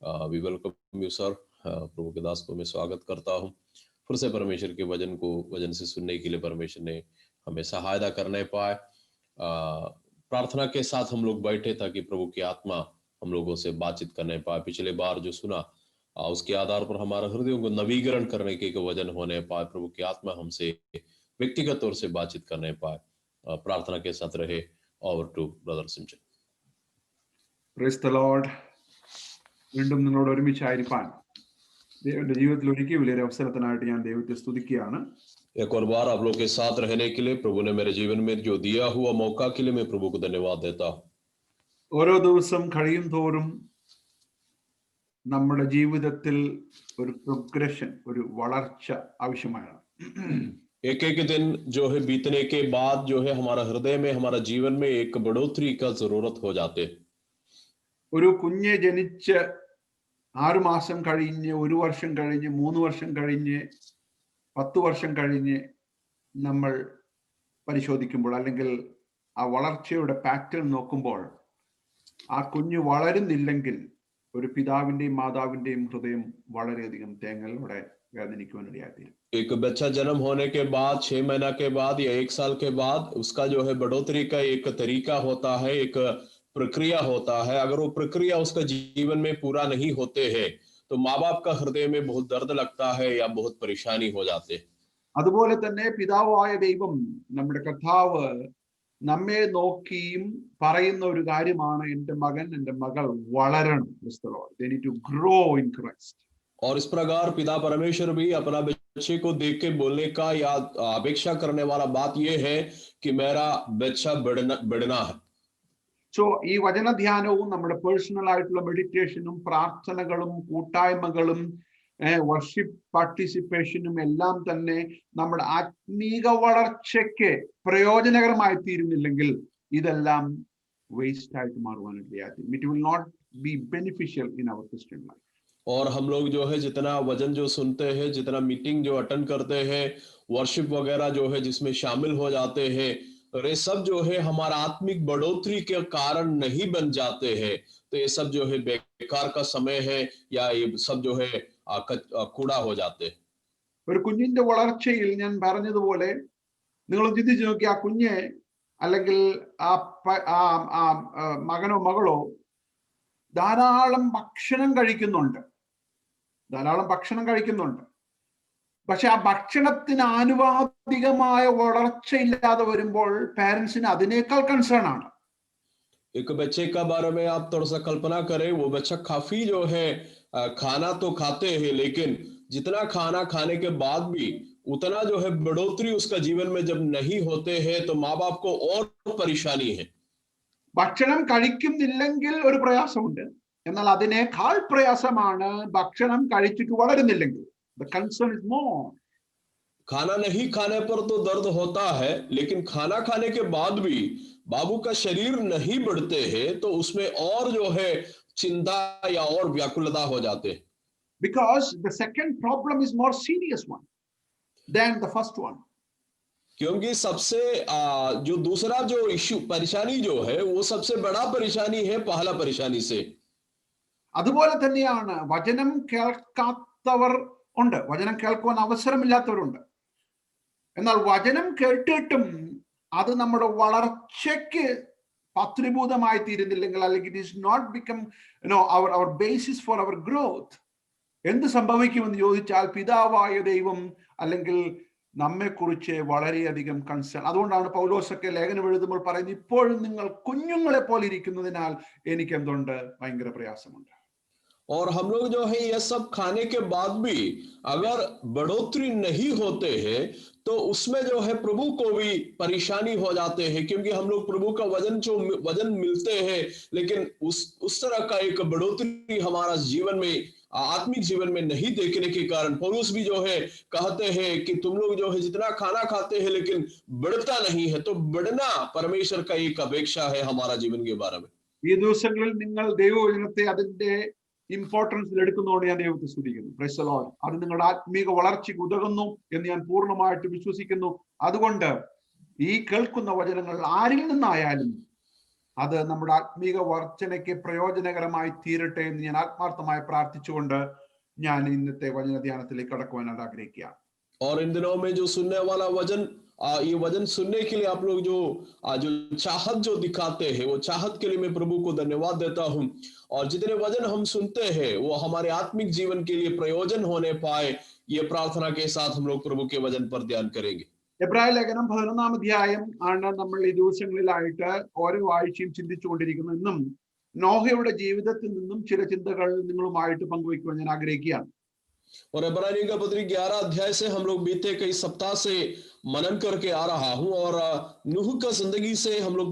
We welcome you sir. प्रभु के दास को मैं स्वागत करता हूँ। फिर से परमेश्वर के वचन से सुनने के लिए परमेश्वर ने हमें सहायता करने पाए। प्रार्थना के साथ हम लोग बैठे ताकि प्रभु की आत्मा हम लोगों से बातचीत करने पाए। पिछले बार जो सुना उसके आधार पर हमारा हृदयों को नवीकरण करने के वचन होने पाए। प्रभु की आत्मा हमसे व्यक्तिगत तौर से बातचीत करने पाए। प्रार्थना के साथ रहे। Over to brother Sinchan. Praise the Lord. വീണ്ടും നിങ്ങളോട് ഒരുമിച്ചായിരിക്കാൻ ദൈവന്റെ ജീവിതത്തിൽ ഒരുക്കിയ വലിയൊരു അവസരത്തിനായിട്ട് ഞാൻ ദൈവത്തെ സ്തുതിക്കുകയാണ്. एक और बार आप लोग के साथ रहने के लिए प्रभु ने मेरे जीवन में जो दिया हुआ मौका के लिए मैं प्रभु को धन्यवाद देता हूँ। ഓരോ ദിവസം കഴിയും തോറും നമ്മുടെ ജീവിതത്തിൽ ഒരു പ്രോഗ്രഷൻ, ഒരു വളർച്ച ആവശ്യമാണ്. एक एक दिन जो है बीतने के बाद जो है हमारा हृदय में, हमारा जीवन में एक बढ़ोतरी का जरूरत हो जाते। ഒരു കുഞ്ഞ് ജനിച്ച് 6 മാസം കഴിഞ്ഞ്, 1 വർഷം കഴിഞ്ഞ്, 3 വർഷം കഴിഞ്ഞ്, 10 വർഷം കഴിഞ്ഞ് നമ്മൾ പരിശോധിക്കുമ്പോൾ, അല്ലെങ്കിൽ ആ വളർച്ചയുടെ പാറ്റേൺ നോക്കുമ്പോൾ, ആ കുഞ്ഞ് വളരുന്നില്ലെങ്കിൽ ഒരു പിതാവിന്റെയും മാതാവിന്റെയും ഹൃദയം വളരെയധികം തേങ്ങലോടെ വേദനിക്കുവാനിടയായിത്തീരും. एक बच्चा जन्म होने के बाद 6 महीना के बाद या 1 साल के बाद उसका जो है बढ़ोतरी का एक तरीका होता है, एक प्रक्रिया होता है। अगर वो प्रक्रिया उसका जीवन में पूरा नहीं होते हैं तो माँ बाप का हृदय में बहुत दर्द लगता है या बहुत परेशानी हो जाते हैं। അതുപോലെ തന്നെ പിതാവായ ദൈവം, നമ്മുടെ കർത്താവ്, നമ്മെ നോക്കിയും പറയുന്ന ഒരു കാര്യമാണ്, എൻ്റെ മകൻ, എൻ്റെ മകൾ വളരണം. They need to grow in Christ. और इस प्रकार पिता परमेश्वर भी अपना बच्चे को देख के बोलने का या अपेक्षा करने वाला बात यह है कि मेरा बच्चा बढ़ना है। സോ ഈ വചന ധ്യാനവും നമ്മുടെ പേഴ്സണൽ ആയിട്ടുള്ള മെഡിറ്റേഷനും പ്രാർത്ഥനകളും കൂട്ടായ്മകളും വർഷിപ്പ് പാർട്ടിസിപ്പേഷനും എല്ലാം തന്നെ നമ്മുടെ ആത്മീക വളർച്ചയ്ക്ക് പ്രയോജനകരമായി തീരുന്നില്ലെങ്കിൽ ഇതെല്ലാം വേസ്റ്റ് ആയിട്ട് മാറുവാനിടയായി. It will not be beneficial in our Christian life. और हम लोग जो है जितना वचन जो सुनते हैं, जितना मीटिंग जो अटेंड करते हैं, वर्शिप वगैरह जो है जिसमें शामिल हो जाते हैं, और ये सब जो है हमारा आत्मिक बढ़ोतरी के कारण नहीं बन जाते हैं, तो ये सब जो है बेकार का समय है या ये सब जो है कूड़ा हो जाते हैं। ഒരു കുഞ്ഞിന്റെ വളർച്ചയിൽ ഞാൻ പറഞ്ഞതുപോലെ നിങ്ങൾ ചിന്തിച്ചു നോക്കി, ആ കുഞ്ഞ് അല്ലെങ്കിൽ ആ മകനോ മകളോ ധാരാളം ഭക്ഷണം കഴിക്കുന്നുണ്ട്, പക്ഷെ ആ ഭക്ഷണത്തിന് ആനുപാതികമായ വളർച്ച ഇല്ലാതെ വരുമ്പോൾ പാരന്റ്സിന് അതിനേക്കാൾ കൺസേൺ ആണ്. एक बच्चे का बारे में आप थोड़ा सा कल्पना करें, वो बच्चा काफी जो है खाना तो खाते हैं, लेकिन जितना खाना खाने के बाद भी उतना जो है बढ़ोतरी उसका जीवन में जब नहीं होते हैं तो माँ बाप को और परेशानी है। ഭക്ഷണം കഴിക്കുന്നില്ലെങ്കിൽ ഒരു പ്രയാസമുണ്ട്, എന്നാൽ അതിനേക്കാൾ പ്രയാസമാണ് ഭക്ഷണം കഴിച്ചിട്ട് വളരുന്നില്ലെങ്കിൽ. The concern is more. खाना नहीं खाने पर तो दर्द होता है, लेकिन खाना खाने के बाद भी बाबू का शरीर नहीं बढ़ते हैं तो उसमें और जो है चिंता या और व्याकुलता हो जाते हैं. Because the second problem is more serious one than the first one. क्योंकि सबसे जो दूसरा जो इश्यू, परेशानी जो है, वो सबसे बड़ा परेशानी है पहला परेशानी से. അതുപോലെ തന്നെയാണ് വചനം കേൾക്കാത്തവർ ഉണ്ട്, വചനം കേൾക്കുവാൻ അവസരമില്ലാത്തവരുണ്ട്. എന്നാൽ വചനം കേട്ടിട്ടും അത് നമ്മുടെ വളർച്ചയ്ക്ക് പാത്രീഭൂതമായി തീരുന്നില്ലെങ്കിൽ, അല്ലെങ്കിൽ it is not become our basis for our growth, എന്ത് സംഭവിക്കുമെന്ന് ചോദിച്ചാൽ പിതാവായ ദൈവം അല്ലെങ്കിൽ നമ്മെക്കുറിച്ച് വളരെയധികം കൺസേൺ. അതുകൊണ്ടാണ് പൗലോസൊക്കെ ലേഖനം എഴുതുമ്പോൾ പറയുന്നത്, ഇപ്പോഴും നിങ്ങൾ കുഞ്ഞുങ്ങളെ പോലെ ഇരിക്കുന്നതിനാൽ എനിക്ക് എന്തുണ്ട്, ഭയങ്കര പ്രയാസമുണ്ട്. और हम लोग जो है ये सब खाने के बाद भी अगर बढ़ोतरी नहीं होते हैं तो उसमें जो है प्रभु को भी परेशानी हो जाते हैं, क्योंकि हम लोग प्रभु का वजन मिलते हैं, लेकिन उस तरह का एक बढ़ोतरी हमारा जीवन में, आत्मिक जीवन में नहीं देखने के कारण पौलुस भी जो है कहते हैं कि तुम लोग जो है जितना खाना खाते हैं लेकिन बढ़ता नहीं है। तो बढ़ना परमेश्वर का एक अपेक्षा है हमारा जीवन के बारे में. ഈ ദിവസങ്ങളിൽ നിങ്ങൾ ദൈവവചനത്തെ അതിന്റെ ഇമ്പോർട്ടൻസിൽ എടുക്കുന്നതോടെ ഞാൻ ദൈവത്തെ സ്തുതിക്കുന്നു. Price the Lord. അത് നിങ്ങളുടെ ആത്മീക വളർച്ചയ്ക്ക് ഉതകുന്നു എന്ന് ഞാൻ പൂർണ്ണമായിട്ട് വിശ്വസിക്കുന്നു. അതുകൊണ്ട് ഈ കേൾക്കുന്ന വചനങ്ങൾ ആരിൽ നിന്നായാലും അത് നമ്മുടെ ആത്മീക വർധനയ്ക്ക് പ്രയോജനകരമായി തീരട്ടെ എന്ന് ഞാൻ ആത്മാർത്ഥമായി പ്രാർത്ഥിച്ചുകൊണ്ട് ഞാൻ ഇന്നത്തെ വചന ധ്യാനത്തിലേക്ക് കടക്കുവാനായിട്ട് ആഗ്രഹിക്കുകയാണ്. और इन दिनों में जो सुनने वाला वचन ये वचन सुनने के लिए आप लोग जो चाहत जो दिखाते हैं, वो चाहत के लिए मैं प्रभु को धन्यवाद देता हूं। और जितने वचन हम सुनते हैं वो हमारे आत्मिक जीवन के लिए प्रयोजन होने पाए, ये प्रार्थना के साथ हम लोग प्रभु के वचन पर ध्यान करेंगे। എബ്രായ ലേഖനം 11-ാം അധ്യായം ആണ് നമ്മൾ ഈ ദിവസങ്ങളിലായിട്ട് ഓരോ ആഴ്ചയും ചിന്തിച്ചുകൊണ്ടിരിക്കുന്നത്. ഇന്നും നോഹയുടെ ജീവിതത്തിൽ നിന്നും ചില ചിന്തകൾ നിങ്ങളുമായിട്ട് പങ്കുവയ്ക്കുവാൻ ഞാൻ ആഗ്രഹിക്കുകയാണ്. और इब्रानियों का पत्री 11 अध्याय से हम लोग बीते कई सप्ताह से मनन करके आ रहा हूं। और नूह का जिंदगी से हम लोग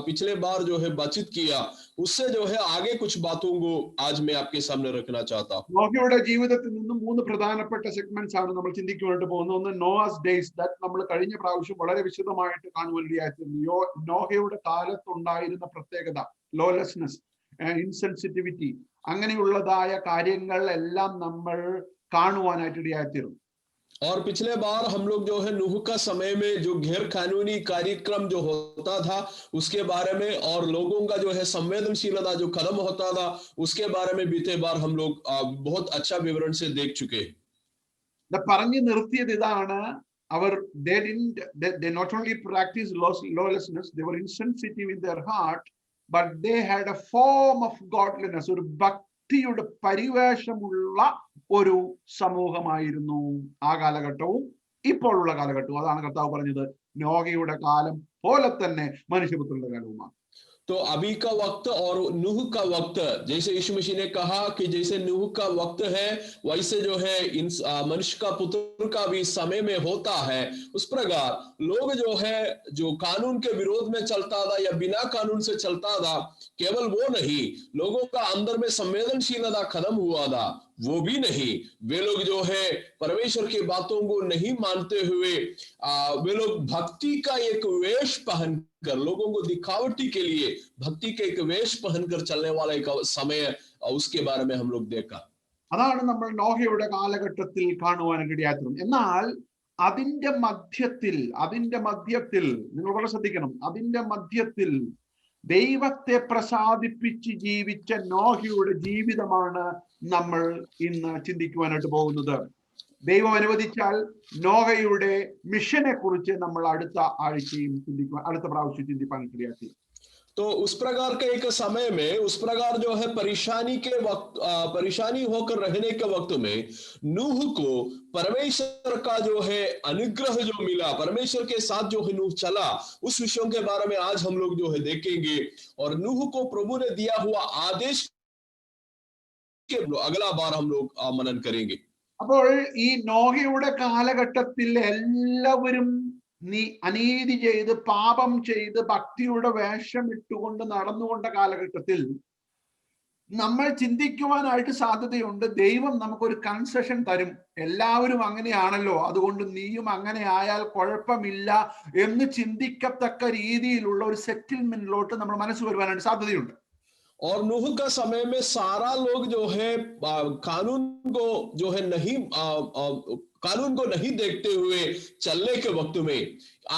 पिछले बार जो है बातचीत किया, उससे जो है आगे कुछ बातों को आज मैं आपके सामने रखना चाहता हूं। നോഹയുടെ ജീവിതത്തിൽ നിന്നും 3 പ്രധാനപ്പെട്ട സെഗ്മെന്റ്സ് ആണ് നമ്മൾ ചിന്തിക്കുവാനായിട്ട് പോകുന്നത്. ഒന്ന് നോവാസ് ഡേയ്സ്, ദാറ്റ് നമ്മൾ കഴിഞ്ഞ പ്രാവശ്യം വളരെ വിശദമായിട്ട് കാണുവാനിടയായിരുന്നു. നോഹയുടെ കാലത്തുണ്ടായിരുന്ന പ്രത്യേകത, ലോലെസ്നെസ്, ഇൻസെൻസിറ്റിവിറ്റി, അങ്ങനെയുള്ളതായ കാര്യങ്ങൾ എല്ലാം നമ്മൾ കാണുവാനായിട്ട് ഇടയായിത്തീർന്നു. और पिछले बार हम लोग जो है नूह का समय में जो गैर कानूनी कार्यक्रम जो होता था उसके बारे में, और लोगों का जो है संवेदनशीलता जो खत्म होता था उसके बारे में बीते बार हम लोग बहुत अच्छा विवरण से देख चुके हैं। പറഞ്ഞു നിർത്തിയത് ഇതാണ്, അവർ they not only practiced lawlessness, they were insensitive in their heart, but they had a form of godliness, ഒരു ഭക്തിയുടെ പരിവേഷമുള്ള ഒരു സമൂഹമായിരുന്നു ആ കാലഘട്ടവും ഇപ്പോഴുള്ള കാലഘട്ടവും. അതാണ് കർത്താവ് പറഞ്ഞത്, നോഹയുടെ കാലം പോലെ തന്നെ മനുഷ്യപുത്രന്റെ കാലവുമാണ്. तो अभी का वक्त और नूह का वक्त, जैसे यीशु मसीह ने कहा कि जैसे नूह का वक्त है वैसे जो है मनुष्य का पुत्र का भी समय में होता है। उस प्रकार लोग जो है जो कानून के विरोध में चलता था या बिना कानून से चलता था, केवल वो नहीं, लोगों का अंदर में संवेदनशीलता खत्म हुआ था, वो भी नहीं। वे लोग जो है परमेश्वर की बातों को नहीं मानते हुए वे लोग भक्ति का एक वेश पहनकर, लोगों को दिखावटी के लिए भक्ति के एक वेश पहनकर चलने वाला एक समय, उसके बारे में हम लोग देखा। അതാണ് നമ്മൾ നോഹയുടെ കാലഘട്ടത്തിൽ കാണുവാനിടയായിത്തീർന്നു. എന്നാൽ അതിന്റെ മധ്യത്തിൽ നിങ്ങൾ വളരെ ശ്രദ്ധിക്കണം, അതിന്റെ മധ്യത്തിൽ ദൈവത്തെ പ്രസാദിപ്പിച്ച് ജീവിച്ച നോഹയുടെ ജീവിതമാണ് നമ്മൾ ഇന്ന് ചിന്തിക്കുവാനായിട്ട് പോകുന്നത്. ദൈവം അനുവദിച്ചാൽ നോഹയുടെ മിഷനെ കുറിച്ച് നമ്മൾ അടുത്ത പ്രാവശ്യം ചിന്തിപ്പാനായിട്ട് ഇടയാക്കി. तो उस प्रकार के एक समय में, उस प्रकार जो है परेशानी होकर रहने के वक्त में नूह को परमेश्वर का जो है अनुग्रह जो मिला, परमेश्वर के साथ जो है नूह चला, उस विषयों के बारे में आज हम लोग जो है देखेंगे। और नूह को प्रभु ने दिया हुआ आदेश के अगला बार हम लोग मनन करेंगे। അപ്പോൾ ഈ നോഹയുടെ കാലഘട്ടത്തിൽ എല്ലാവരും അനീതി ചെയ്ത് പാപം ചെയ്ത് ഭക്തിയുടെ വേഷം ഇട്ടുകൊണ്ട് നടന്നുകൊണ്ട കാലഘട്ടത്തിൽ നമ്മൾ ചിന്തിക്കുവാനായിട്ട് സാധ്യതയുണ്ട്, ദൈവം നമുക്കൊരു കൺസെഷൻ തരും, എല്ലാവരും അങ്ങനെയാണല്ലോ, അതുകൊണ്ട് നീയും അങ്ങനെ ആയാൽ കുഴപ്പമില്ല എന്ന് ചിന്തിക്കത്തക്ക രീതിയിലുള്ള ഒരു സെറ്റിൽമെന്റിലോട്ട് നമ്മൾ മനസ്സ് വരുവാനായിട്ട് സാധ്യതയുണ്ട്. और नूह का समय में सारा लोग जो है कानून को नहीं देखते हुए चलने के वक्त में,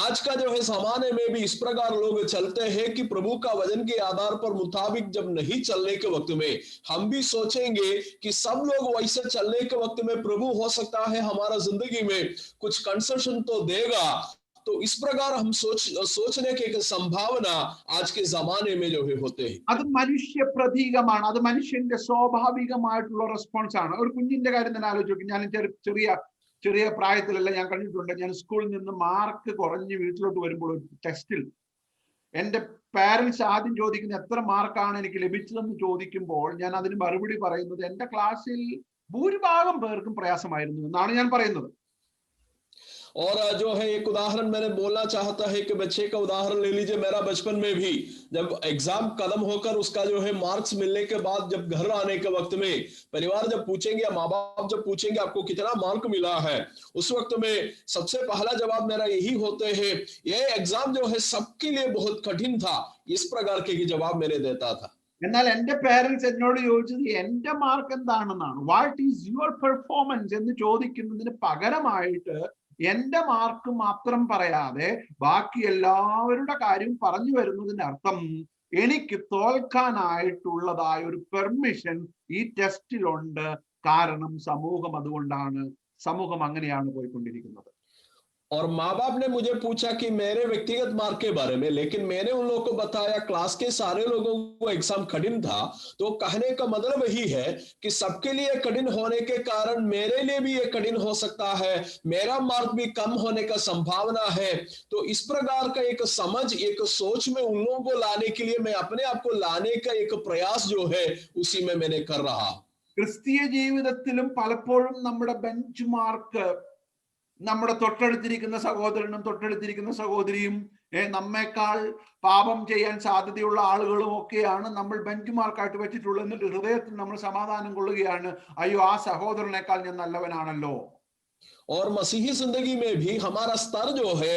आज का जो है जमाने में भी इस प्रकार लोग चलते हैं कि प्रभु का वचन के आधार पर मुताबिक जब नहीं चलने के वक्त में हम भी सोचेंगे कि सब लोग वैसे चलने के वक्त में प्रभु हो सकता है हमारा जिंदगी में कुछ कंसेशन तो देगा। तो इस प्रकार हम सोचने की एक संभावना आज के जमाने में जो है होते हैं। അത് മനുഷ്യ പ്രതീകമാണ്, അത് മനുഷ്യന്റെ സ്വാഭാവികമായിട്ടുള്ള റെസ്പോൺസ് ആണ്. ഒരു കുഞ്ഞിന്റെ കാര്യം തന്നെ ആലോചിക്കും. ഞാൻ ചെറിയ പ്രായത്തിലല്ല ഞാൻ കണ്ടിട്ടുണ്ട്, ഞാൻ സ്കൂളിൽ നിന്ന് മാർക്ക് കുറഞ്ഞ് വീട്ടിലോട്ട് വരുമ്പോൾ ഒരു ടെസ്റ്റിൽ എന്റെ പാരന്റ്സ് ആദ്യം ചോദിക്കുന്നത് എത്ര മാർക്കാണ് എനിക്ക് ലഭിച്ചതെന്ന് ചോദിക്കുമ്പോൾ ഞാൻ അതിന് മറുപടി പറയുന്നത് എന്റെ ക്ലാസ്സിൽ ഭൂരിഭാഗം പേർക്കും പ്രയാസമായിരുന്നു എന്നാണ് ഞാൻ പറയുന്നത്. और जो है एक उदाहरण मैंने बोलना चाहता है कि बच्चे का उदाहरण ले लीजिए। मेरा बचपन में भी जब एग्जाम खत्म होकर उसका जो है मार्क्स मिलने के बाद जब घर आने के वक्त में परिवार जब पूछेंगे या माँ बाप जब पूछेंगे आपको कितना मार्क मिला है, उस वक्त में सबसे पहला जवाब मेरा यही होते है, ये एग्जाम जो है सबके लिए बहुत कठिन था, इस प्रकार के जवाब मैंने देता था। എന്നാൽ എന്റെ പേരൻസ് എന്നോട് ചോദിച്ചത് എന്റെ മാർക്ക് എന്താണെന്നാണ്, വാട്ട് ഈസ് യുവർ പെർഫോമൻസ് എന്ന് ചോദിക്കുന്നതിന് പകരമായിട്ട് എന്റെ മാർക്ക് മാത്രം പറയാതെ ബാക്കി എല്ലാവരുടെ കാര്യം പറഞ്ഞു വരുന്നതിന്റെ അർത്ഥം എനിക്ക് തോൽക്കാനായിട്ടുള്ളതായ ഒരു പെർമിഷൻ ഈ ടെസ്റ്റിലുണ്ട്. കാരണം സമൂഹം അതുകൊണ്ടാണ്, സമൂഹം അങ്ങനെയാണ് പോയിക്കൊണ്ടിരിക്കുന്നത്. और माँ बाप ने मुझे पूछा कि मेरे व्यक्तिगत मार्क के बारे में, लेकिन मैंने उन लोगों को बताया क्लास के सारे लोगों को एग्जाम कठिन था। तो कहने का मतलब यही है कि सबके लिए कठिन होने के कारण मेरे लिए भी ये कठिन हो सकता है, मेरा मार्क भी कम होने का संभावना है। तो इस प्रकार का एक समझ, एक सोच में उन लोगों को लाने के लिए मैं अपने आप को लाने का एक प्रयास जो है उसी में मैंने कर रहा। ക്രിസ്തീയ ജീവിതത്തിലും പലപ്പോഴും നമ്മുടെ ബെഞ്ച് മാർക്ക് നമ്മുടെ തൊട്ടടുത്തിരിക്കുന്ന സഹോദരനും തൊട്ടടുത്തിരിക്കുന്ന സഹോദരിയും നമ്മേക്കാൾ പാപം ചെയ്യാൻ സാധ്യതയുള്ള ആളുകളും ഒക്കെയാണ് നമ്മൾ ബെഞ്ച് മാർക്കായിട്ട് വെച്ചിട്ടുള്ളത്. എന്നിട്ട് ഹൃദയത്തിൽ നമ്മൾ സമാധാനം കൊള്ളുകയാണ്, അയ്യോ ആ സഹോദരനേക്കാൾ ഞാൻ നല്ലവനാണല്ലോ. और मसीही जिंदगी में भी हमारा स्तर जो है,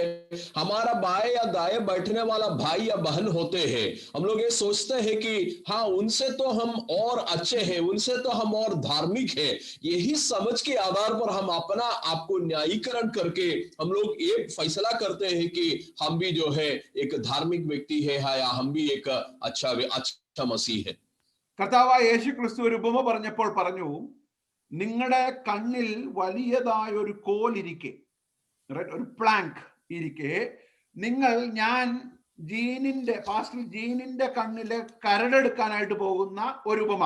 हमारा बाएं या दाएं बैठने वाला भाई या बहन होते हैं, हम लोग ये सोचते हैं कि हाँ उनसे तो हम और अच्छे हैं, उनसे तो हम और धार्मिक हैं। यही समझ के आधार पर हम अपना आपको न्यायीकरण करके हम लोग ये फैसला करते हैं कि हम भी जो है एक धार्मिक व्यक्ति है या हम भी एक अच्छा मसीह है। കർത്താവായ യേശു ക്രിസ്തു ഒരു ഉപമ പറഞ്ഞപ്പോൾ പറഞ്ഞു, നിങ്ങളുടെ കണ്ണിൽ വലിയതായ ഒരു കോൽ ഇരിക്കെ, ഒരു പ്ലാങ്ക് ഇരിക്കെ, ഞാൻ പാസ്റ്റർ ജീനിന്റെ കണ്ണിലെ കരടെടുക്കാനായിട്ട് പോകുന്ന ഒരു ഉപമ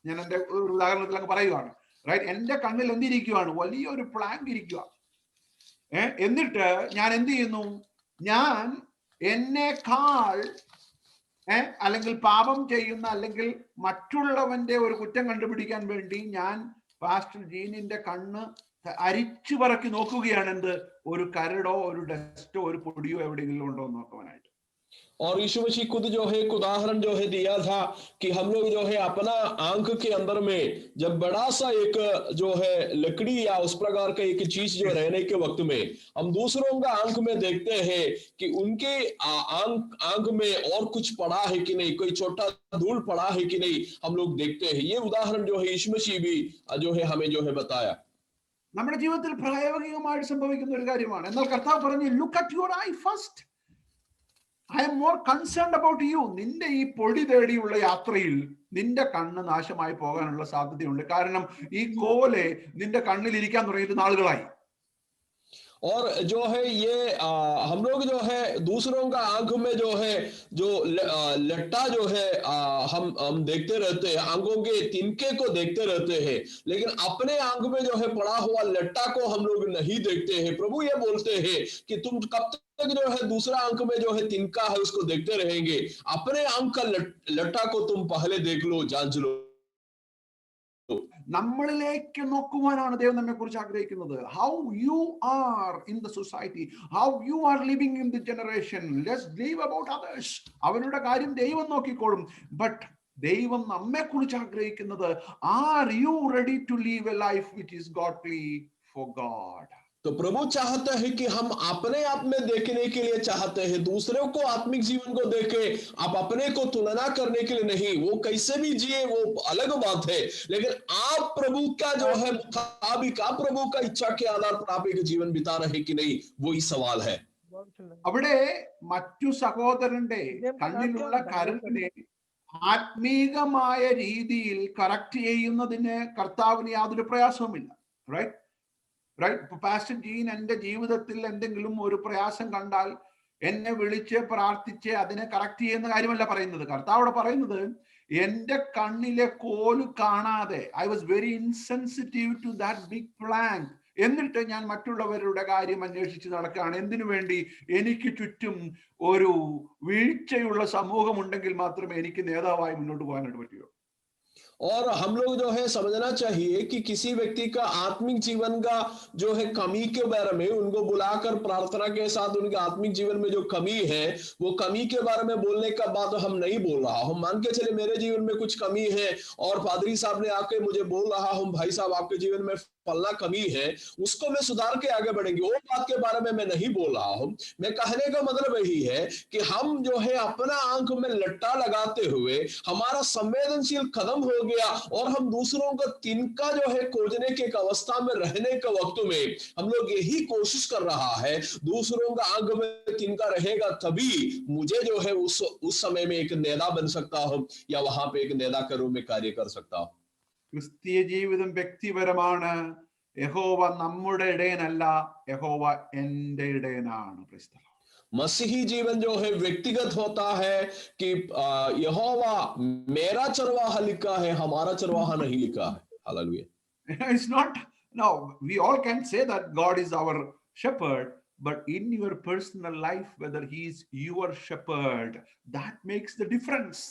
ഞാൻ എൻ്റെ ഒരു ഉദാഹരണത്തിൽ അങ്ങ് പറയുകയാണ്. റൈറ്റ്, എന്റെ കണ്ണിൽ എന്തിരിക്കുവാണ്? വലിയൊരു പ്ലാങ്ക് ഇരിക്കുക. എന്നിട്ട് ഞാൻ എന്ത് ചെയ്യുന്നു? ഞാൻ എന്നേക്കാൾ അല്ലെങ്കിൽ പാപം ചെയ്യുന്ന അല്ലെങ്കിൽ മറ്റുള്ളവന്റെ ഒരു കുറ്റം കണ്ടുപിടിക്കാൻ വേണ്ടി ഞാൻ പാസ്റ്റർ ജീനിന്റെ കണ്ണ് അരിച്ചു പറക്കി നോക്കുകയാണ്. എന്ത്? ഒരു കരടോ ഒരു ഡസ്റ്റോ ഒരു പൊടിയോ എവിടെയെങ്കിലും ഉണ്ടോ എന്ന് നോക്കുവാനായിട്ട്. और यीशु मसीह खुद जो है एक उदाहरण जो है दिया था कि हम लोग जो है अपना आंख के अंदर में जब बड़ा सा एक जो है लकड़ी या उस प्रकार का एक चीज जो रहने के वक्त में हम दूसरों का आंख में देखते हैं कि उनके आंख में और कुछ पड़ा है कि नहीं, कोई छोटा धूल पड़ा है कि नहीं, हम लोग देखते हैं। ये उदाहरण जो है यीशु मसीह भी जो है हमें जो है बताया। നമ്മുടെ ജീവിതത്തിൽ പ്രായോഗികമായിട്ട് സംഭവിക്കുന്ന ഒരു കാര്യമാണ്. എന്നാൽ കർത്താവ് പറഞ്ഞു, look at your I first, I am more concerned about you. നിന്റെ ഈ പൊടി തേടിയുള്ള യാത്രയിൽ നിന്റെ കണ്ണ് നാശമായി പോകാനുള്ള സാധ്യതയുണ്ട്. കാരണം ഈ കോല് നിന്റെ കണ്ണിൽ ഇരിക്കാൻ തുടങ്ങിയിട്ട് നാളുകളായി. और जो है ये हम लोग जो है दूसरों का आंख में जो है जो लट्टा जो है हम देखते रहते हैं, आंखों के तिनके को देखते रहते हैं, लेकिन अपने आंख में जो है पड़ा हुआ लट्टा को हम लोग नहीं देखते हैं। प्रभु ये बोलते हैं कि तुम कब तक जो है दूसरा आंख में जो है तिनका है उसको देखते रहेंगे, अपने आंख का लट्टा को तुम पहले देख लो, जांच लो। നമ്മളിലേക്ക് നോക്കുവാനാണ് ദൈവം നമ്മെ കുറിച്ച് ആഗ്രഹിക്കുന്നത്. How you are in the society, how you are living in the generation. Let's leave about others. അവരുടെ കാര്യം ദൈവം നോക്കിക്കോളും. ബട്ട് ദൈവം നമ്മെ കുറിച്ച് ആഗ്രഹിക്കുന്നത്, are you ready to leave a life which is godly for God. तो प्रभु चाहता है कि हम अपने आप में देखने के लिए चाहते हैं, दूसरों को आत्मिक जीवन को देखे, आप अपने को तुलना करने के लिए नहीं। वो कैसे भी जिए वो अलग बात है, लेकिन आप प्रभु का जो है मुताबिक, आप प्रभु का इच्छा के आधार पर आप एक जीवन बिता रहे कि नहीं, वही सवाल है। അവിടെ മറ്റു സഹോദരന്റെ കണ്ണിലുള്ള കരടിനെ ആത്മീകമായ രീതിയിൽ കറക്റ്റ് ചെയ്യുന്നതിന് കർത്താവിന് യാതൊരു പ്രയാസവുമില്ല. Right right. ഇപ്പൊ പാസ്റ്റർ ജീൻ എന്റെ ജീവിതത്തിൽ എന്തെങ്കിലും ഒരു പ്രയാസം കണ്ടാൽ എന്നെ വിളിച്ച് പ്രാർത്ഥിച്ച് അതിനെ കറക്റ്റ് ചെയ്യുന്ന കാര്യമല്ല പറയുന്നത്. കർത്താവോട് പറയുന്നത്, എന്റെ കണ്ണിലെ കോല് കാണാതെ I was very insensitive to that big plank. എന്നിട്ട് ഞാൻ മറ്റുള്ളവരുടെ കാര്യം അന്വേഷിച്ച് നടക്കുകയാണ്. എന്തിനു വേണ്ടി? എനിക്ക് ചുറ്റും ഒരു വീഴ്ചയുള്ള സമൂഹം ഉണ്ടെങ്കിൽ മാത്രമേ എനിക്ക് നേതാവായി മുന്നോട്ട് പോകാനായിട്ട് പറ്റുകയുള്ളൂ. और हम लोग जो है समझना चाहिए कि किसी व्यक्ति का आत्मिक जीवन का जो है कमी के बारे में उनको बुलाकर प्रार्थना के साथ उनके आत्मिक जीवन में जो कमी है वो कमी के बारे में बोलने का बात हम नहीं बोल रहा हूं। मान के चले मेरे जीवन में कुछ कमी है और पादरी साहब ने आके मुझे बोल रहा हूं, भाई साहब आपके जीवन में फलना कमी है उसको मैं सुधार के आगे बढ़ेंगे, वो बात के बारे में मैं नहीं बोल रहा हूं। मैं कहने का मतलब यही है कि हम जो है अपना आंख में लट्टा लगाते हुए हमारा संवेदनशील खत्म हो गया और हम दूसरों का तिनका जो है खोजने की एक अवस्था में रहने के वक्त में हम लोग यही कोशिश कर रहा है, दूसरों का आंख में तिनका रहेगा तभी मुझे जो है उस समय में एक नेता बन सकता हूं या वहां पे एक नेता के रूप में कार्य कर सकता हूं। ക്രിസ്തീയ ജീവിതം വ്യക്തിപരമാണ്. യഹോവ നമ്മുടെ ഇടയനല്ല, യഹോവ എന്റെ ഇടയനാണ്. Praise the Lord. मसीही जीवन जो है व्यक्तिगत होता है कि यहोवा मेरा चरवाहा लिखा है, हमारा चरवाहा नहीं लिखा है। Hallelujah. It's not, no, we all can say that God is our shepherd, but in your personal life, whether he is your shepherd, that makes the difference.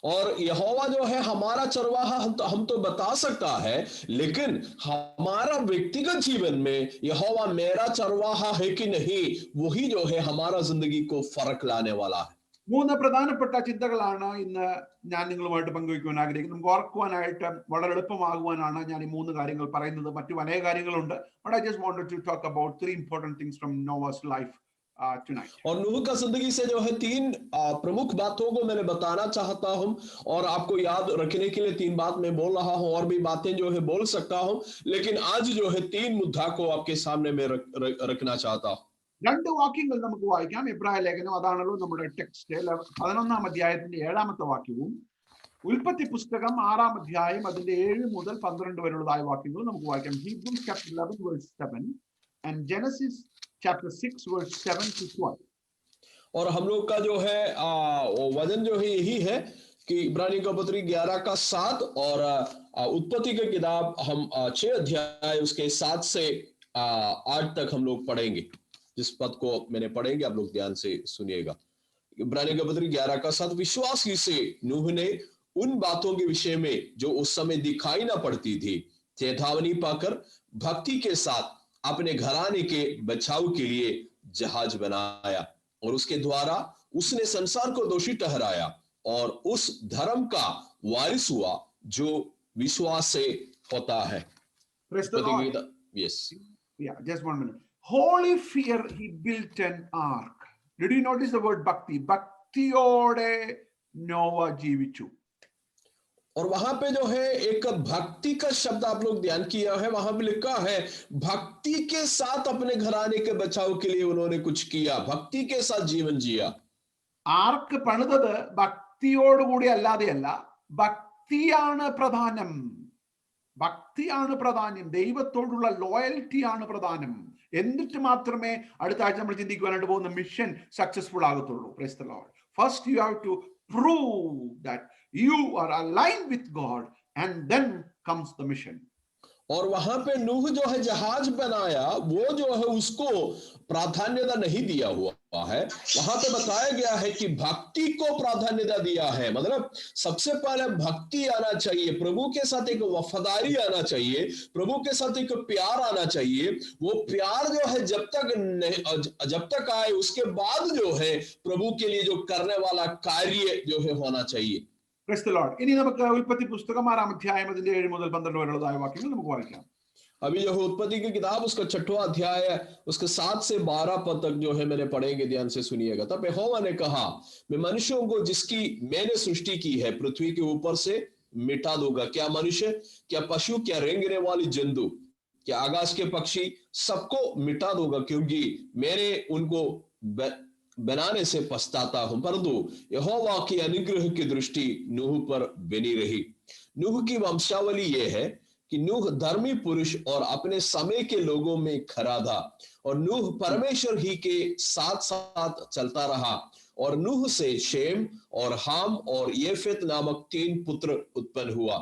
और यहोवा जो है हमारा चरवाहा हम तो बता सकता है, लेकिन हमारा व्यक्तिगत जीवन में यहोवा मेरा चरवाहा है कि नहीं, वही जो है हमारा जिंदगी को फर्क लाने वाला है। മൂന്ന് പ്രധാനപ്പെട്ട ചിന്തകളാണ് ഇന്ന് ഞാൻ നിങ്ങളുമായിട്ട് പങ്കുവയ്ക്കുവാൻ ആഗ്രഹിക്കുന്നത്. നമുക്ക് ഓർക്കുവാനായിട്ട് വളരെ എളുപ്പമാകുവാനാണ് ഞാൻ ഈ മൂന്ന് കാര്യങ്ങൾ പറയുന്നത്. മറ്റു അനേക കാര്യങ്ങളുണ്ട്. But I just wanted to talk about three important things from Noah's life tonight. और नूह का जिंदगी से जो है तीन प्रमुख बातों को मैंने बताना चाहता हूं और आपको याद रखने के लिए तीन बात मैं बोल रहा हूं, और भी बातें जो है बोल सकता हूं, लेकिन आज जो है तीन मुद्दा को आपके सामने मैं रखना चाहता हूं। രണ്ട് വാക്യങ്ങൾ നമുക്ക് വായിക്കാം. എബ്രായ ലേഖനം, അതാണല്ലോ നമ്മുടെ ടെക്സ്റ്റ്. 11-ാം അധ്യായത്തിന്റെ 7-ാമത്തെ വാക്യവും ഉൽപ്പത്തി പുസ്തകം 6-ാം അധ്യായം അതിന്റെ 7 മുതൽ 12 വരെയുള്ളതായ വാക്യങ്ങൾ നമുക്ക് വായിക്കാം. Hebrews chapter 11 verse 7 and Genesis chapter 6 verse 7 to 12. और हम लोग का जो है वजन जो है यही है कि इब्रानी का पत्री 11 का 7 और उत्पत्ति की किताब हम 6 अध्याय उसके 7 से 8 तक हम लोग पढ़ेंगे। जिस पद को मैंने पढ़ेंगे आप लोग ध्यान से सुनिएगा। इब्रानी का पत्री 11 का 7, विश्वास ही से नूह ने उन बातों के विषय में जो उस समय दिखाई ना पड़ती थी चेतावनी पाकर भक्ति के साथ अपने घराने के बचाव के लिए जहाज बनाया, और उसके द्वारा उसने संसार को दोषी ठहराया और उस धर्म का वारिस हुआ जो विश्वास से होता है। Praise the Lord. Yes. Yeah, just 1 minute. Holy fear he built an ark. Did you notice the word bhakti? ഭക്തിയോടെ നോവ ജീവിച്ചു. और वहां पे जो है एक भक्ति का शब्द आप लोग ध्यान किया है, वहां पे लिखा है भक्ति के साथ अपने घराने के बचाव के लिए उन्होंने कुछ किया, भक्ति के साथ जीवन जिया। ആർക്ക് പണിതത് ഭക്തിയോടുകൂടി അല്ലാതെയല്ല, ഭക്തിയാണ് പ്രധാനം. ഭക്തിയാണ് പ്രധാനം, ദൈവത്തോടുള്ള ലോയൽറ്റിയാണ് പ്രധാനം. എന്നിട്ട് മാത്രമേ അടുത്ത ആഴ്ച നമ്മൾ ചിന്തിക്കുവാനായിട്ട് പോകുന്ന മിഷൻ സക്സസ്ഫുൾ ആകത്തുള്ളൂ. Praise the Lord. First you have to prove that you are aligned with God and then comes the mission. और वहां पे नूह जो है जहाज बनाया, वो जो है उसको प्राधान्यता नहीं दिया हुआ है। वहां पे बताया गया है कि भक्ति को प्राधान्यता दिया है, मतलब सबसे पहले भक्ति आना चाहिए, प्रभु के साथ एक वफादारी आना चाहिए, प्रभु के साथ एक प्यार आना चाहिए। वो प्यार जो है जब तक आए उसके बाद जो है प्रभु के लिए जो करने वाला कार्य जो है होना चाहिए। Praise the Lord. ഇനി നമുക്ക് ഉൽപ്പത്തി പുസ്തകം 6-ാം അധ്യായം അതിന്റെ 7 മുതൽ 12 വരെയുള്ളതായ വാക്യങ്ങൾ നമുക്ക് വായിക്കാം. अभी जो है उत्पत्ति की किताब उसका 6वां अध्याय है, उसके 7 से 12 पद तक जो है मैंने पढ़ेंगे, ध्यान से सुनिएगा। तब यहोवा ने कहा, मैं मनुष्यों को जिसकी मैंने सृष्टि की है पृथ्वी के ऊपर से मिटा दूंगा। क्या मनुष्य, क्या पशु, क्या रेंगने वाली जंतु, क्या आकाश के पक्षी, सबको मिटा दूंगा, क्योंकि मैंने उनको बनाने से पछताता हूं। परंतु यहोवा की अनुग्रह की दृष्टि नूह पर बनी रही। नूह की वंशावली यह है कि नूह धर्मी पुरुष और अपने समय के लोगों में खरा था, और नूह परमेश्वर ही के साथ साथ चलता रहा, और नूह से शेम और हाम और येफेत नामक 3 पुत्र उत्पन्न हुआ।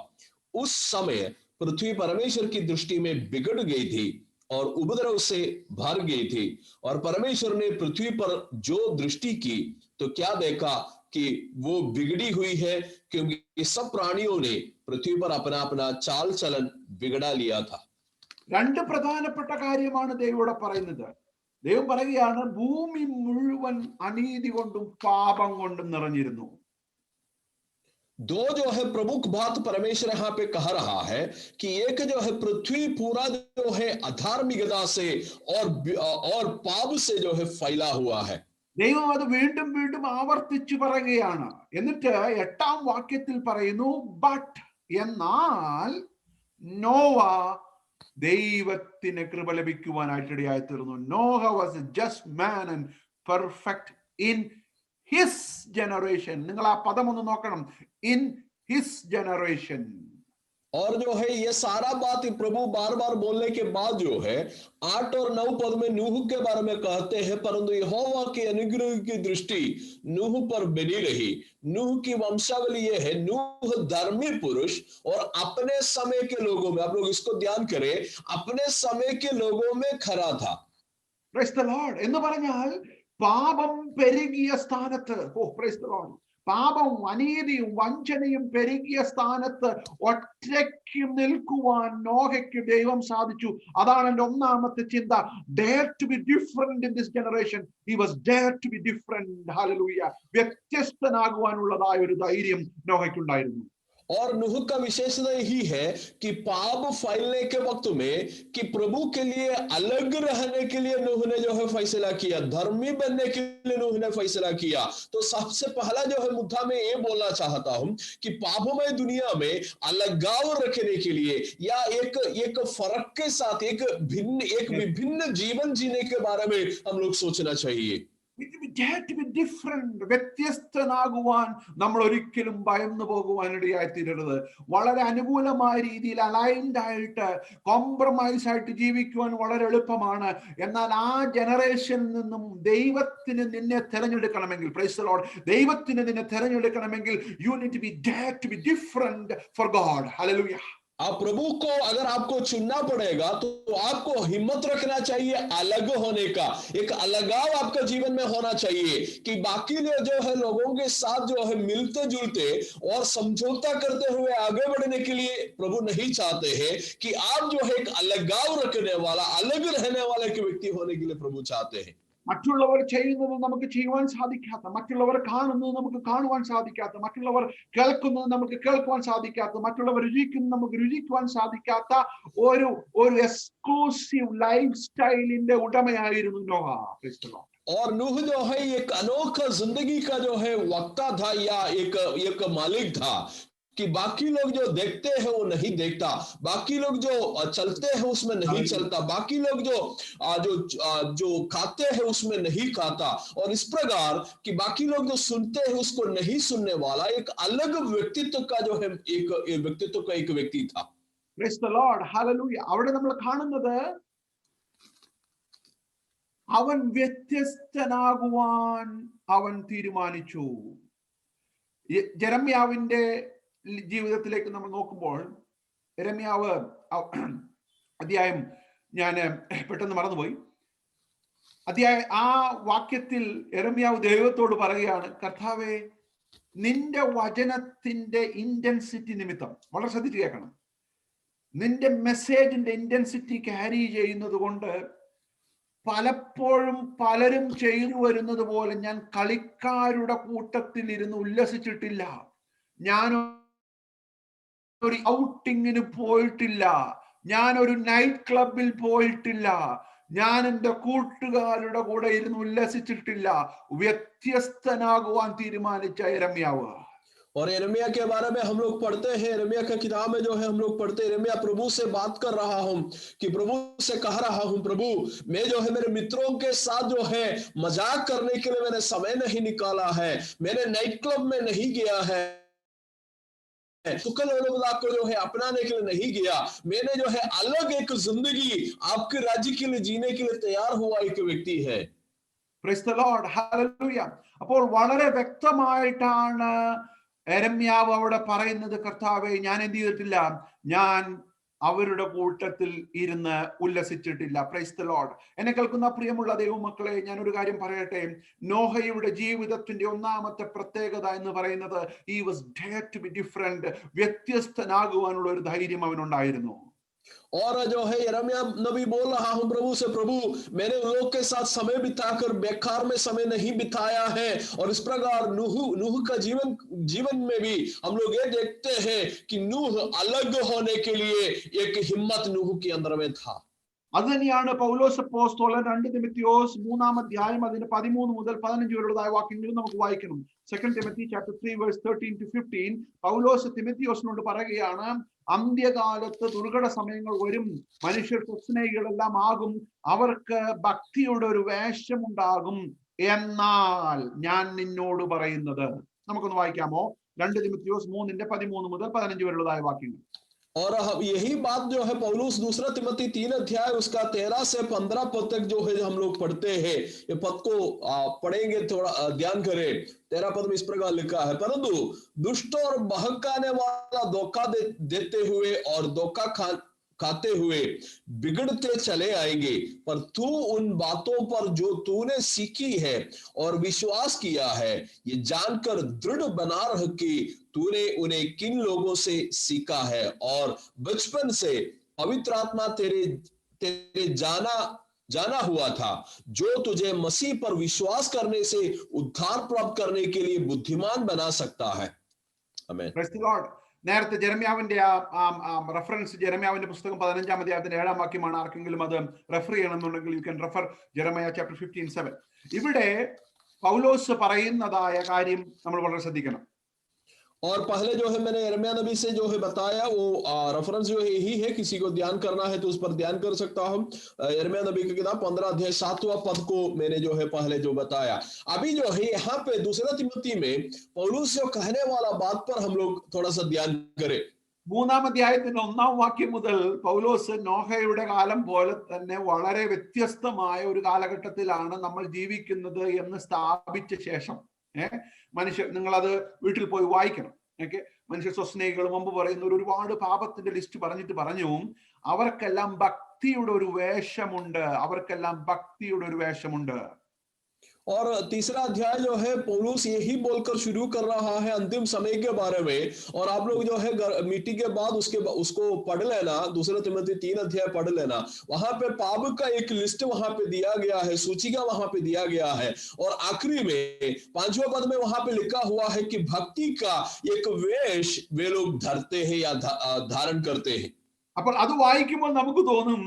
उस समय पृथ्वी परमेश्वर की दृष्टि में बिगड़ गई थी और उपद्रव से भर गई थी, और परमेश्वर ने पृथ्वी पर जो दृष्टि की तो क्या देखा कि वो बिगड़ी हुई है, क्योंकि सब प्राणियों ने पृथ्वी पर अपना अपना चाल चलन बिगड़ा लिया था। രണ്ട് പ്രധാനപ്പെട്ട കാര്യമാണ് ദൈവം ഇവിടെ പറയുന്നത്. ദൈവം പറയുകയാണ്, ഭൂമി മുഴുവൻ അനീതി കൊണ്ടും പാപം കൊണ്ടും നിറഞ്ഞിരുന്നു. दो जो है प्रमुख बात परमेश्वर यहाँ पे कह रहा है कि एक जो है पृथ्वी पूरा जो है अधार्मिकता से और पाप से जो है फैला हुआ है। ദൈവം അത് വീണ്ടും വീണ്ടും ആവർത്തിച്ചു പറയുകയാണ്. എന്നിട്ട് 8-ാം വാക്യത്തിൽ പറയുന്നു, ബട്ട് എന്നാൽ നോവ ദൈവത്തിന് കൃപ ലഭിക്കുവാനായിട്ടിടയായി തീർന്നു. Noah was A just man and perfect in his generation. നിങ്ങൾ ആ പദം ഒന്ന് നോക്കണം, ഇൻ ഹിസ് ജനറേഷൻ. और जो है ये सारा बात प्रभु बार बार बोलने के बाद जो है 8 और 9 पद में नूह के बारे में कहते हैं, परंतु यहोवा के अनुग्रह की दृष्टि नूह पर बनी रही। नूह की वंशावली ये है, नूह धर्मी पुरुष और अपने समय के लोगों में, आप लोग इसको ध्यान करें, अपने समय के लोगों में खरा था। Praise the Lord. എന്ന് പറഞ്ഞാൽ പാപം പെരുകിയ സ്ഥാനത്ത്, praise the Lord, പാപവും അനീതിയും വഞ്ചനയും പെരുകിയ സ്ഥാനത്ത് ഒറ്റയ്ക്ക് നിൽക്കുവാൻ നോഹയ്ക്ക് ദൈവം സാധിച്ചു. അതാണ് എൻ്റെ ഒന്നാമത്തെ ചിന്ത. Dare to be different in this generation. He was dare to be different. Hallelujah. വ്യത്യസ്തനാകുവാനുള്ളതായ ഒരു ധൈര്യം നോഹയ്ക്കുണ്ടായിരുന്നു. और नूह का विशेषता यही है कि पाप फैलने के वक्त में कि प्रभु के लिए अलग रहने के लिए नूह ने जो है फैसला किया, धर्मी बनने के लिए नूह ने फैसला किया। तो सबसे पहला जो है मुद्दा में ये बोलना चाहता हूं कि पापोमय दुनिया में अलगाव रखने के लिए या एक फर्क के साथ एक विभिन्न जीवन जीने के बारे में हम लोग सोचना चाहिए। വ്യത്യസ്തനാകുവാൻ നമ്മൾ ഒരിക്കലും ഭയന്നു പോകുവാനിടയായി തീരരുത്. വളരെ അനുകൂലമായ രീതിയിൽ അലൈൻഡ് ആയിട്ട് കോംപ്രമൈസ് ആയിട്ട് ജീവിക്കുവാൻ വളരെ എളുപ്പമാണ്. എന്നാൽ ആ ജനറേഷനിൽ നിന്നും ദൈവത്തിന് നിന്നെ തിരഞ്ഞെടുക്കണമെങ്കിൽ, പ്രൈസ് ദി ലോർഡ്, ദൈവത്തിന് നിന്നെ തിരഞ്ഞെടുക്കണമെങ്കിൽ you need to be dare to be different for God. Hallelujah. आप प्रभु को अगर आपको चुनना पड़ेगा तो आपको हिम्मत रखना चाहिए अलग होने का, एक अलगाव आपका जीवन में होना चाहिए कि बाकी जो है लोगों के साथ जो है मिलते जुलते और समझौता करते हुए आगे बढ़ने के लिए प्रभु नहीं चाहते हैं कि आप जो है एक अलगाव रखने वाला, अलग रहने वाले के व्यक्ति होने के लिए प्रभु चाहते हैं। മറ്റുള്ളവർ ചെയ്യുന്നത് നമുക്ക് ചെയ്യുവാൻ സാധിക്കാത്ത, മറ്റുള്ളവർ കാണുന്നത് നമുക്ക് കാണുവാൻ സാധിക്കാത്ത, മറ്റുള്ളവർ കേൾക്കുന്നത് നമുക്ക് കേൾക്കുവാൻ സാധിക്കാത്ത, മറ്റുള്ളവർ രുചിക്കുന്നത് നമുക്ക് രുചിക്കുവാൻ സാധിക്കാത്ത ഒരു എക്സ്ക്ലൂസീവ് ലൈഫ് സ്റ്റൈലിന്റെ ഉടമയായിരുന്നു നോഹ. और नूह जो है एक अनोखा जिंदगी का जो है वक्ता था या एक मालिक था कि बाकी लोग जो देखते हैं वो नहीं देखता, बाकी लोग जो चलते हैं उसमें नहीं चलता, बाकी लोग जो खाते हैं उसमें नहीं खाता, और इस प्रकार कि बाकी लोग जो सुनते हैं उसको नहीं सुनने वाला एक अलग व्यक्तित्व का जो है एक व्यक्तित्व का एक व्यक्ति था। Praise the Lord. Hallelujah. അവിടെ നമ്മൾ കാണുന്നത് അവൻ വ്യത്യസ്തനാകുവാൻ അവൻ തീരുമാനിച്ചു. ജെറമ്യാവിന്റെ ജീവിതത്തിലേക്ക് നമ്മൾ നോക്കുമ്പോൾ, യെരമ്യാവ് അധ്യായം, ഞാൻ പെട്ടെന്ന് മറന്നുപോയി, ആ വാക്യത്തിൽ യെരമ്യാവ് ദൈവത്തോട് പറയുകയാണ്, കർത്താവേ, നിന്റെ വചനത്തിന്റെ ഇന്റൻസിറ്റി നിമിത്തം, വളരെ ശ്രദ്ധിച്ച് കേൾക്കണം, നിന്റെ മെസ്സേജിന്റെ ഇന്റൻസിറ്റി ക്യാരി ചെയ്യുന്നത് കൊണ്ട് പലപ്പോഴും പലരും ചെയ്തു വരുന്നത് പോലെ ഞാൻ കളിക്കാരുടെ കൂട്ടത്തിൽ ഇരുന്ന് ഉല്ലസിച്ചിട്ടില്ല, ഞാൻ ഒരു ഔട്ടിങ്ങിന് പോയിട്ടില്ല, ഞാൻ ഒരു നൈറ്റ് ക്ലബിൽ പോയിട്ടില്ല, ഞാൻ എൻ്റെ കൂട്ടുകാരുടെ കൂടെ ഇരുന്ന് ഉല്ലസിച്ചിട്ടില്ല. വ്യത്യസ്തനാകുവാൻ തീരുമാനിച്ച യെരമ്യാവ്. और यिर्मयाह के बारे में हम लोग पढ़ते हैं, यिर्मयाह की किताब में जो है हम लोग पढ़ते हैं, यिर्मयाह प्रभु से बात कर रहा हूं कि प्रभु से कह रहा हूं, प्रभु मैं जो है मेरे मित्रों के साथ जो है मजाक करने के लिए मैंने समय नहीं निकाला है, मैंने नाइट क्लब में नहीं गया है, सुकल को जो है अपनाने के लिए नहीं गया, मैंने जो है अलग एक जिंदगी आपके राज्य के लिए जीने के लिए तैयार हुआ एक व्यक्ति है। Praise the Lord. Hallelujah. അപ്പോൾ വളരെ വ്യക്തമായിട്ടാണ് യെരമ്യാവ് അവിടെ പറയുന്നത്, കർത്താവേ, ഞാൻ എന്ത് ചെയ്തിട്ടില്ല, ഞാൻ അവരുടെ കൂട്ടത്തിൽ ഇരുന്ന് ഉല്ലസിച്ചിട്ടില്ല. Price the Lord. എന്നെ കേൾക്കുന്ന പ്രിയമുള്ള ദൈവമക്കളെ, ഞാൻ ഒരു കാര്യം പറയട്ടെ. നോഹയുടെ ജീവിതത്തിന്റെ ഒന്നാമത്തെ പ്രത്യേകത എന്ന് പറയുന്നത് he was dare to be different. വ്യത്യസ്തനാകുവാനുള്ള ഒരു ധൈര്യം അവനുണ്ടായിരുന്നു. और जो है यिर्मयाह नबी बोल रहा हूं प्रभु से, प्रभु मैंने उन लोग के साथ समय बिताकर बेकार में समय नहीं बिताया है। और इस प्रकार नूह का जीवन में भी हम लोग ये देखते हैं कि नूह अलग होने के लिए एक हिम्मत नूह के अंदर में था। അത് തന്നെയാണ് പൗലോസ് അപ്പോസ്തലൻ 2 തിമോത്തിയോസ് 3-ാം അധ്യായം അതിന്റെ 13 മുതൽ 15 വരെയുള്ളതായ വാക്യങ്ങൾ നമുക്ക് വായിക്കണം. 2 Timothy chapter 3 verse 13 to 15 പൗലോസ് തിമോത്തിയോസിനോട് പറയുകയാണ്, അന്ത്യകാലത്ത് ദുർഘട സമയങ്ങൾ വരും, മനുഷ്യർ സ്വസ്നേഹികളെല്ലാം ആകും, അവർക്ക് ഭക്തിയുടെ ഒരു വേഷമുണ്ടാകും, എന്നാൽ ഞാൻ നിന്നോട് പറയുന്നത്. നമുക്കൊന്ന് വായിക്കാമോ? 2 തിമോത്തിയോസ് 3-13 മുതൽ 15 വരെയുള്ളതായ വാക്യങ്ങൾ. और यही बात जो है पौलुस दूसरा तिमोथी 3 अध्याय उसका 13 से 15 पद तक जो है हम लोग पढ़ते हैं, ये पद को पढ़ेंगे, थोड़ा ध्यान करें। 13 पद में इस प्रकार लिखा है, परंतु दुष्ट और बहकाने वाला धोखा देते हुए और धोखा खाते हुए बिगड़ते चले आएंगे, पर तू उन बातों पर जो तूने सीखी है और विश्वास किया है ये जानकर दृढ़ बना रह कि तूने उन्हें किन लोगों से सीखा है और बचपन से पवित्र आत्मा तेरे जाना हुआ था, जो तुझे मसीह पर विश्वास करने से उद्धार प्राप्त करने के लिए बुद्धिमान बना सकता है। आमीन। Praise the Lord. നേരത്തെ ജെറമ്യാവിന്റെ റെഫറൻസ്, ജെറമ്യാവിന്റെ പുസ്തകം 15-ാം അധ്യായത്തിന്റെ 7-ാം വാക്യമാണ്. ആർക്കെങ്കിലും അത് റെഫർ ചെയ്യണമെന്നുണ്ടെങ്കിൽ you can refer Jeremiah chapter 15:7. ഇവിടെ പൗലോസ് പറയുന്നതായ കാര്യം നമ്മൾ വളരെ ശ്രദ്ധിക്കണം. और पहले जो है मैंने यिर्मयाह नबी से जो है बताया, वो रेफरेंस जो है यही है, किसी को ध्यान करना है तो उस पर ध्यान कर सकता हूं। यिर्मयाह नबी की किताब 15 अध्याय 7वां पद को मैंने जो है पहले जो बताया। अभी जो है यहाँ पे दूसरा तिमोथी में पौलुस जो कहने वाला बात पर हम लोग थोड़ा सा ध्यान करें। 3-ാം അധ്യായത്തിന്റെ 1-ാം വാക്യം മുതൽ പൗലോസ് നോഹയുടെ കാലം പോലെ തന്നെ വളരെ വ്യത്യസ്തമായ ഒരു കാലഘട്ടത്തിലാണ് നമ്മൾ ജീവിക്കുന്നത് എന്ന് സ്ഥാപിച്ച ശേഷം മനുഷ്യർ, നിങ്ങളത് വീട്ടിൽ പോയി വായിക്കണം. ഓക്കെ, മനുഷ്യ സ്വസ്നേഹികൾ മുമ്പ് പറയുന്ന ഒരുപാട് പാപത്തിന്റെ ലിസ്റ്റ് പറഞ്ഞു, അവർക്കെല്ലാം ഭക്തിയുടെ ഒരു വേഷമുണ്ട്, അവർക്കെല്ലാം ഭക്തിയുടെ ഒരു വേഷമുണ്ട്. और तीसरा अध्याय जो है पौलुस यही बोलकर शुरू कर रहा है अंतिम समय के बारे में। और आप लोग जो है मीटिंग के बाद उसको पढ़ लेना, दूसरा तिमोथी 3 अध्याय पढ़ लेना। वहां पे पाप का एक लिस्ट वहां पे दिया गया है, सूचिका वहां पे दिया गया है। और आखिरी में 5वें पद में वहां पे लिखा हुआ है कि भक्ति का एक वेश वे लोग धरते हैं या धारण करते हैं। അപ്പോൾ അത് വായിക്കുമ്പോൾ നമുക്ക് തോന്നും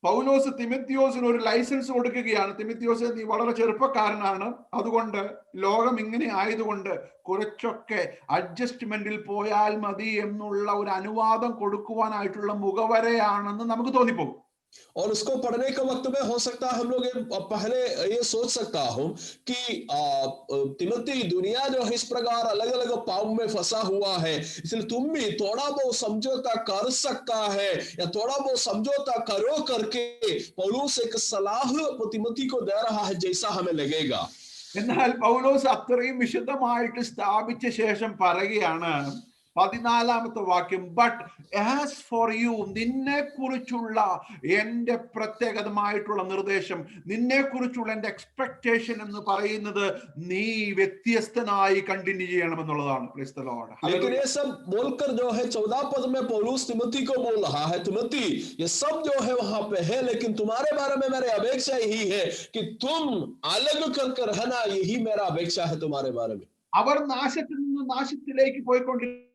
പൗലോസ് തിമോത്തിയോസിന് ഒരു ലൈസൻസ് കൊടുക്കുകയാണ്. തിമോത്തിയോസ്, നീ വളരെ ചെറുപ്പക്കാരനാണ്, അതുകൊണ്ട് ലോകം ഇങ്ങനെ ആയതുകൊണ്ട് കുറച്ചൊക്കെ അഡ്ജസ്റ്റ്മെന്റിൽ പോയാൽ മതി എന്നുള്ള ഒരു അനുവാദം കൊടുക്കുവാനായിട്ടുള്ള മുഖവരയാണെന്ന് നമുക്ക് തോന്നിപ്പോകും. और उसको पढ़ने के वक्त में हो सकता है हम लोग पहले ये सोच सकता हूं कि तिमोथी, दुनिया जो है इस प्रकार अलग अलग पाप में फंसा हुआ है, इसलिए तुम भी थोड़ा बहुत समझौता कर सकता है, या थोड़ा बहुत समझौता करो करके पौलुस एक सलाह तिमोथी को दे रहा है जैसा हमें लगेगा। എന്നാൽ പൗലോസ് അത്രയും വിശദമായിട്ട് സ്ഥാപിച്ച ശേഷം പറയുകയാണ് 14-ാമത്തെ വാക്യം, ബട്ട് ആസ് ഫോർ യു, നിന്നെ കുറിച്ചുള്ള എന്റെ പ്രത്യേകമായിട്ടുള്ള നിർദ്ദേശം, നിന്നെ കുറിച്ചുള്ള എന്റെ എക്സ്പെക്ടേഷൻ എന്ന് പറയുന്നത് നീ വ്യത്യസ്തനായി കണ്ടിന്യൂ ചെയ്യണമെന്നുള്ളതാണ്. Praise the Lord. लेकिन ये सब बोलकर जो है 14 पद में पौलुस तिमोथी को बोल रहा है, तिमोथी ये सब जो है वहां पे है, लेकिन तुम्हारे बारे में मेरी अपेक्षा यही है कि तुम अलग करके रहना, यही मेरा अपेक्षा है तुम्हारे बारे में। അവർ നാശത്തിൽ നിന്ന് നാശത്തിലേക്ക് പോയിക്കൊണ്ടിരിക്കുകയാണ്.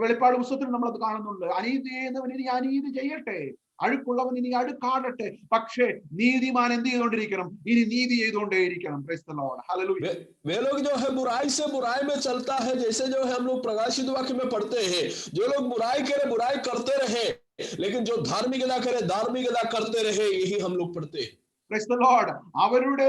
വെളിപ്പാട് പുസ്തകത്തിൽ നമ്മൾ അത് കാണുന്നുണ്ട്. അനീതി ചെയ്യുന്നവൻ ഇനി അനീതി ചെയ്യട്ടെ, അഴുക്കുള്ളവൻ ഇനി അഴുക്കാടട്ടെ, പക്ഷേ നീതിമാൻ എന്ത് ചെയ്തുകൊണ്ടിരിക്കണം? ഇനി നീതി ചെയ്തുകൊണ്ടേയിരിക്കണം. Praise the Lord. Hallelujah. वे लोग जो है बुराई से बुराई में चलता है, जैसे जो है हम लोग प्रकाशित वाक्य में पढ़ते हैं, जो लोग बुराई करे बुराई करते रहे, लेकिन जो धार्मिकता करे धार्मिकता करते रहे, यही हम लोग पढ़ते हैं। Praise the Lord. അവരുടെ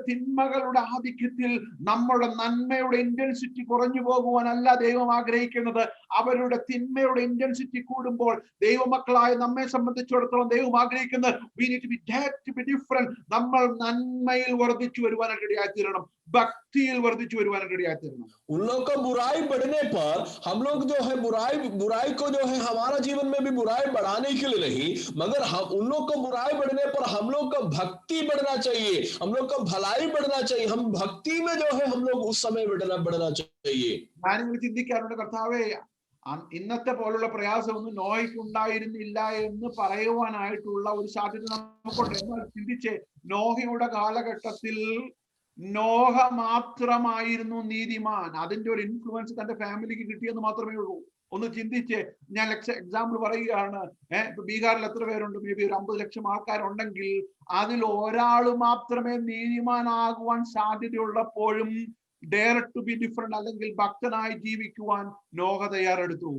തിന്മകളുടെ ആധിക്യത്തിൽ നമ്മുടെ നന്മയുടെ ഇന്റൻസിറ്റി കുറഞ്ഞു പോകുവാനല്ല ദൈവം ആഗ്രഹിക്കുന്നത്. അവരുടെ തിന്മയുടെ ഇന്റൻസിറ്റി കൂടുമ്പോൾ ദൈവമക്കളായ നമ്മെ സംബന്ധിച്ചിടത്തോളം ദൈവം ആഗ്രഹിക്കുന്നത് we need to be dead to be different. നമ്മൾ നന്മയിൽ വർദ്ധിച്ചു വരുവാനായിട്ട് ഇടയായിത്തീരണം, ഭക്തിയിൽ വർദ്ധിച്ചു വരുവാനായിട്ട് ഇടയായിത്തീരണം. उन लोग का बुराई बढ़ने पर हम लोग जो है बुराई को जो है हमारा जीवन में भी बुराई बढ़ाने के लिए नहीं, मगर हम उन लोग का बुराई बढ़ने पर हम लोग का भक्ति बढ़ना चाहिए, हम लोग का भलाई बढ़ना चाहिए। हम भक्ति में जो है हम लोग उस समय बढ़ना चाहिए। ഞാനിങ്ങനെ ചിന്തിക്കാറുണ്ട്, കർത്താവേ, ഇന്നത്തെ പോലുള്ള പ്രയാസമൊന്നും നോഹയ്ക്ക് ഉണ്ടായിരുന്നില്ല എന്ന് പറയുവാനായിട്ടുള്ള ഒരു സാധ്യത നമുക്കുണ്ട്. എന്നാൽ ചിന്തിച്ചേ, നോഹയുടെ കാലഘട്ടത്തിൽ നോഹ മാത്രമായിരുന്നു നീതിമാൻ. അതിന്റെ ഒരു ഇൻഫ്ലുവൻസ് തന്റെ ഫാമിലിക്ക് കിട്ടിയെന്ന് മാത്രമേ ഉള്ളൂ. ഒന്ന് ചിന്തിച്ചേ, ഞാൻ എക്സാമ്പിൾ പറയുകയാണ്. ഇപ്പൊ ബീഹാറിൽ എത്ര പേരുണ്ട്? മേ ബി ഒരു 50 ലക്ഷം ആൾക്കാരുണ്ടെങ്കിൽ അതിൽ ഒരാൾ മാത്രമേ നീതിമാനാകുവാൻ സാധ്യതയുള്ളപ്പോഴും ഡെയർ ടു ബി ഡിഫറെന്റ്, അല്ലെങ്കിൽ ഭക്തനായി ജീവിക്കുവാൻ നോഹ തയ്യാറെടുത്തു.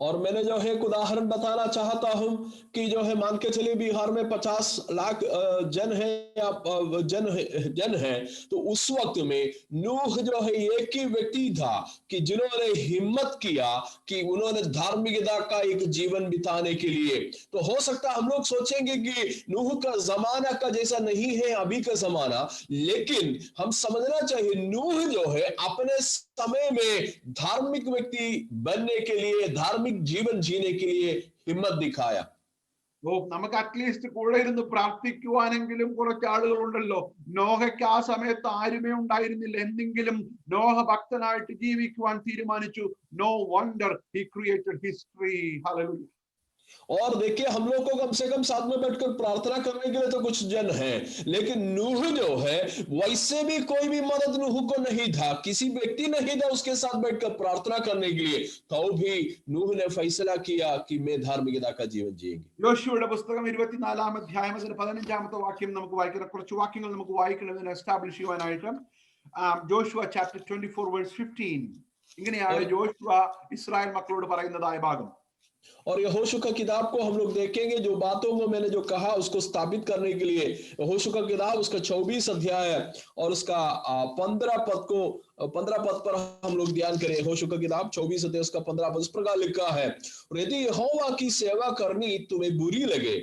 और मैंने जो है एक उदाहरण बताना चाहता हूं कि जो है मान के चलिए बिहार में 50 लाख जन है या जन है, तो उस वक्त में नूह जो है एक ही व्यक्ति था कि जिन्होंने हिम्मत किया कि उन्होंने धार्मिकता का एक जीवन बिताने के लिए। तो हो सकता है हम लोग सोचेंगे कि नूह का जमाना का जैसा नहीं है अभी का जमाना, लेकिन हम समझना चाहिए नूह जो है अपने समय में धार्मिक व्यक्ति बनने के लिए, धार्मिक जीवन जीने के लिए हिम्मत दिखाया। നമുക്ക് അറ്റ്ലീസ്റ്റ് കൂടെ ഇരുന്ന് പ്രാർത്ഥിക്കുവാനെങ്കിലും കുറച്ച് ആളുകളുണ്ടല്ലോ. നോഹയ്ക്ക് ആ സമയത്ത് ആരുമേ ഉണ്ടായിരുന്നില്ല. എന്തെങ്കിലും നോഹ ഭക്തനായിട്ട് ജീവിക്കുവാൻ തീരുമാനിച്ചു. No wonder he created history. Hallelujah. और देखिए हम लोग को कम से कम साथ में बैठकर प्रार्थना करने के लिए तो कुछ जन हैं, लेकिन नूह जो है वैसे भी कोई भी मदद नूह को नहीं था, किसी व्यक्ति नहीं था उसके साथ बैठकर प्रार्थना करने के लिए, तो भी नूह ने फैसला किया कि मैं धार्मिकता का जीवन जिएंगे। യോശുവയുടെ പുസ്തകം 24 അധ്യായം 15-ാമത്തെ വാക്യം നമുക്ക് വായിക്കണം. കുറച്ച് വാക്യങ്ങൾ നമുക്ക് വായിക്കണം എസ്റ്റാബ്ലിഷ് ചെയ്യുവാനായിട്ട്. Joshua chapter 24 verse 15. ഇങ്ങനെയാണ് ജോഷുവ ഇസ്രായേൽ മക്കളോട് പറയുന്നതായ ഭാഗം. और यहोशू का किताब को हम लोग देखेंगे, जो बातों को मैंने जो कहा उसको स्थापित करने के लिए यहोशू का किताब उसका 24 अध्याय और उसका 15 पद पर हम लोग ध्यान करें। यहोशू का किताब 24 अध्याय उसका 15 पद इस प्रकार लिखा है, यदि यहोवा की सेवा करनी तुम्हें बुरी लगे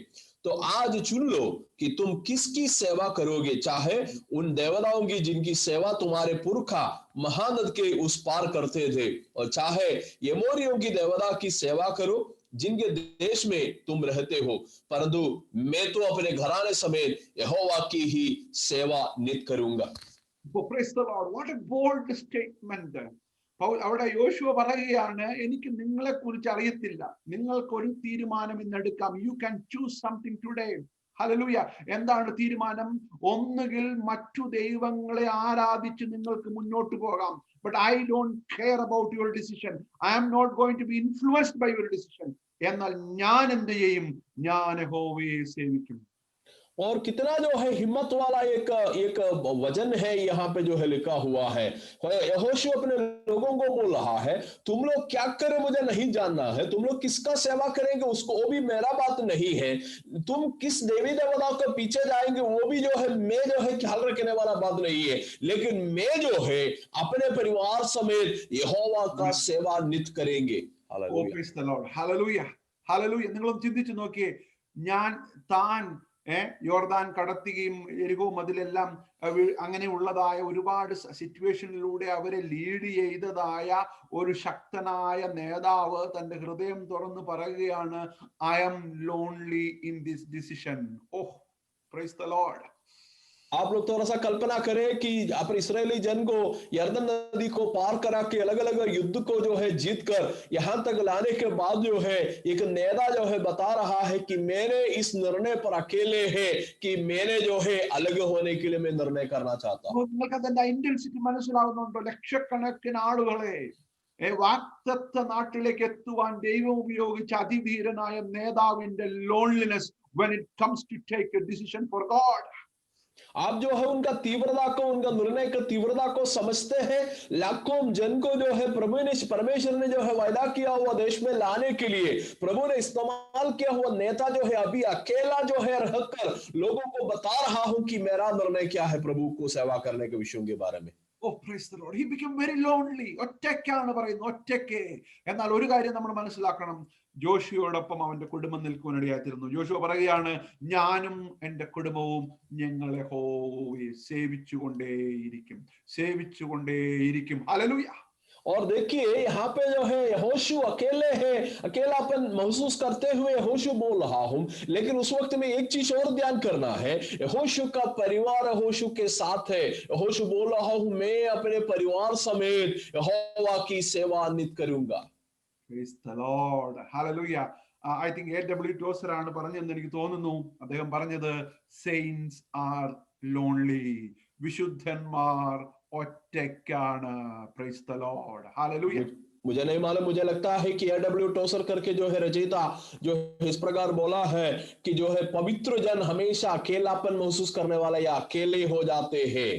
तो आज चुन लो कि तुम किसकी सेवा करोगे, चाहे उन देवताओं की जिनकी सेवा तुम्हारे पुरखा महानद के उस पार करते थे, और चाहे यमोरियों की देवता की सेवा करो जिनके देश में तुम रहते हो, परंतु मैं तो अपने घराने समेत यहोवा की ही सेवा नित करूंगा। Praise the Lord. What a bold statement. അവിടെ യോശുവ പറയുകയാണ്, എനിക്ക് നിങ്ങളെ കുറിച്ച് അറിയത്തില്ല, നിങ്ങൾക്കൊരു തീരുമാനം ഇന്നെടുക്കാം. You can choose something today. Hallelujah. എന്താണ് തീരുമാനം? ഒന്നുകിൽ മറ്റു ദൈവങ്ങളെ ആരാധിച്ച് നിങ്ങൾക്ക് മുന്നോട്ട് പോകാം. But I don't care about your decision. I am not going to be influenced by your decision. എന്നാൽ ഞാൻ എന്ത് ചെയ്യും? ഞാൻ യഹോവയെ സേവിക്കും. और कितना जो है हिम्मत वाला एक वचन है यहाँ पे जो है लिखा हुआ है। यहोशू अपने लोगों को बोल रहा है, तुम लोग क्या करें मुझे नहीं जानना है, तुम लोग किसका सेवा करेंगे उसको वो भी मेरा बात नहीं है, तुम किस देवी देवता के पीछे जाएंगे वो भी जो है मैं जो है ख्याल रखने वाला बात नहीं है, लेकिन मैं जो है अपने परिवार समेत यहोवा का सेवा नित करेंगे। ഹല്ലേലൂയ. ഹല്ലേലൂയ. നിങ്ങളൊന്ന് ചിന്തിച്ചു നോക്കിയേ, താൻ യോർദാൻ കടത്തുകയും എരിഹോ മതിലെല്ലാം അങ്ങനെയുള്ളതായ ഒരുപാട് സിറ്റുവേഷനിലൂടെ അവരെ ലീഡ് ചെയ്തതായ ഒരു ശക്തനായ നേതാവ് തന്റെ ഹൃദയം തുറന്ന് പറയുകയാണ്, I am lonely in this decision. Oh, praise the Lord. आप लोग थोड़ा सा कल्पना करें कि अपने इस्राएली जन को यर्दन नदी को पार करा के अलग अलग युद्ध को जो है जीत कर यहां तक लाने के बाद जो है एक नेता जो है बता रहा है कि मैंने इस निर्णय पर अकेले है कि मैंने जो है अलग होने के लिए मैं निर्णय करना चाहता हूं। നിങ്ങൾക്ക് അതിന്റെ ഇന്റൻസിറ്റി മനസ്സിലാവുന്നുണ്ടോ? ലക്ഷക്കണക്കിന് ആളുകളെ വാഗ്ദത്ത നാട്ടിലേക്ക് എത്തുവാൻ ദൈവം ഉപയോഗിച്ച അതിധീരനായ നേതാവിന്റെ loneliness when it comes to take a decision for God. आप जो है उनका तीव्रता को, उनका निर्णय की तीव्रता को समझते हैं। लाखों जन को जो है परमेश्वर ने जो है वायदा किया हुआ देश में लाने के लिए प्रभु ने इस्तेमाल किया हुआ नेता जो है अभी अकेला जो है रहकर लोगों को बता रहा हूं कि मेरा निर्णय क्या है प्रभु को सेवा करने के विषयों के बारे में। Oh, praise the Lord. He became very lonely. ഒറ്റയ്ക്കാണ് പറയുന്നത്, ഒറ്റയ്ക്ക്. എന്നാൽ ഒരു കാര്യം നമ്മൾ മനസ്സിലാക്കണം, ജോഷുവയോടൊപ്പം അവന്റെ കുടുംബം നിൽക്കുവാനിടയായിത്തീരുന്നു. ജോഷുവ പറയുകയാണ്, ഞാനും എന്റെ കുടുംബവും ഞങ്ങൾ യഹോവയെ സേവിച്ചുകൊണ്ടേയിരിക്കും. ഹല്ലേലൂയ. और देखिए यहाँ पे जो है यहोशू अकेले है, अकेलापन महसूस करते हुए यहोशू बोल रहा हूं, लेकिन उस वक्त में एक चीज और ध्यान करना है, यहोशू का परिवार यहोशू के साथ है। यहोशू बोल रहा हूं मैं अपने परिवार समेत यहोवा की सेवा नित करूंगा। Praise the Lord. Hallelujah. I think A.W. Tozer ആണ് പറഞ്ഞതെന്ന് എനിക്ക് തോന്നുന്നു. അദ്ദേഹം പറഞ്ഞത് saints are lonely. വിശുദ്ധന്മാർ ഒറ്റയ്ക്കാണ്. Praise the Lord. Hallelujah. मुझे नहीं मालूम, मुझे लगता है कि A.W. टोसर करके जो है रचयिता जो इस प्रकार बोला है कि जो है पवित्र जन हमेशा अकेलापन महसूस करने वाला या अकेले हो जाते हैं.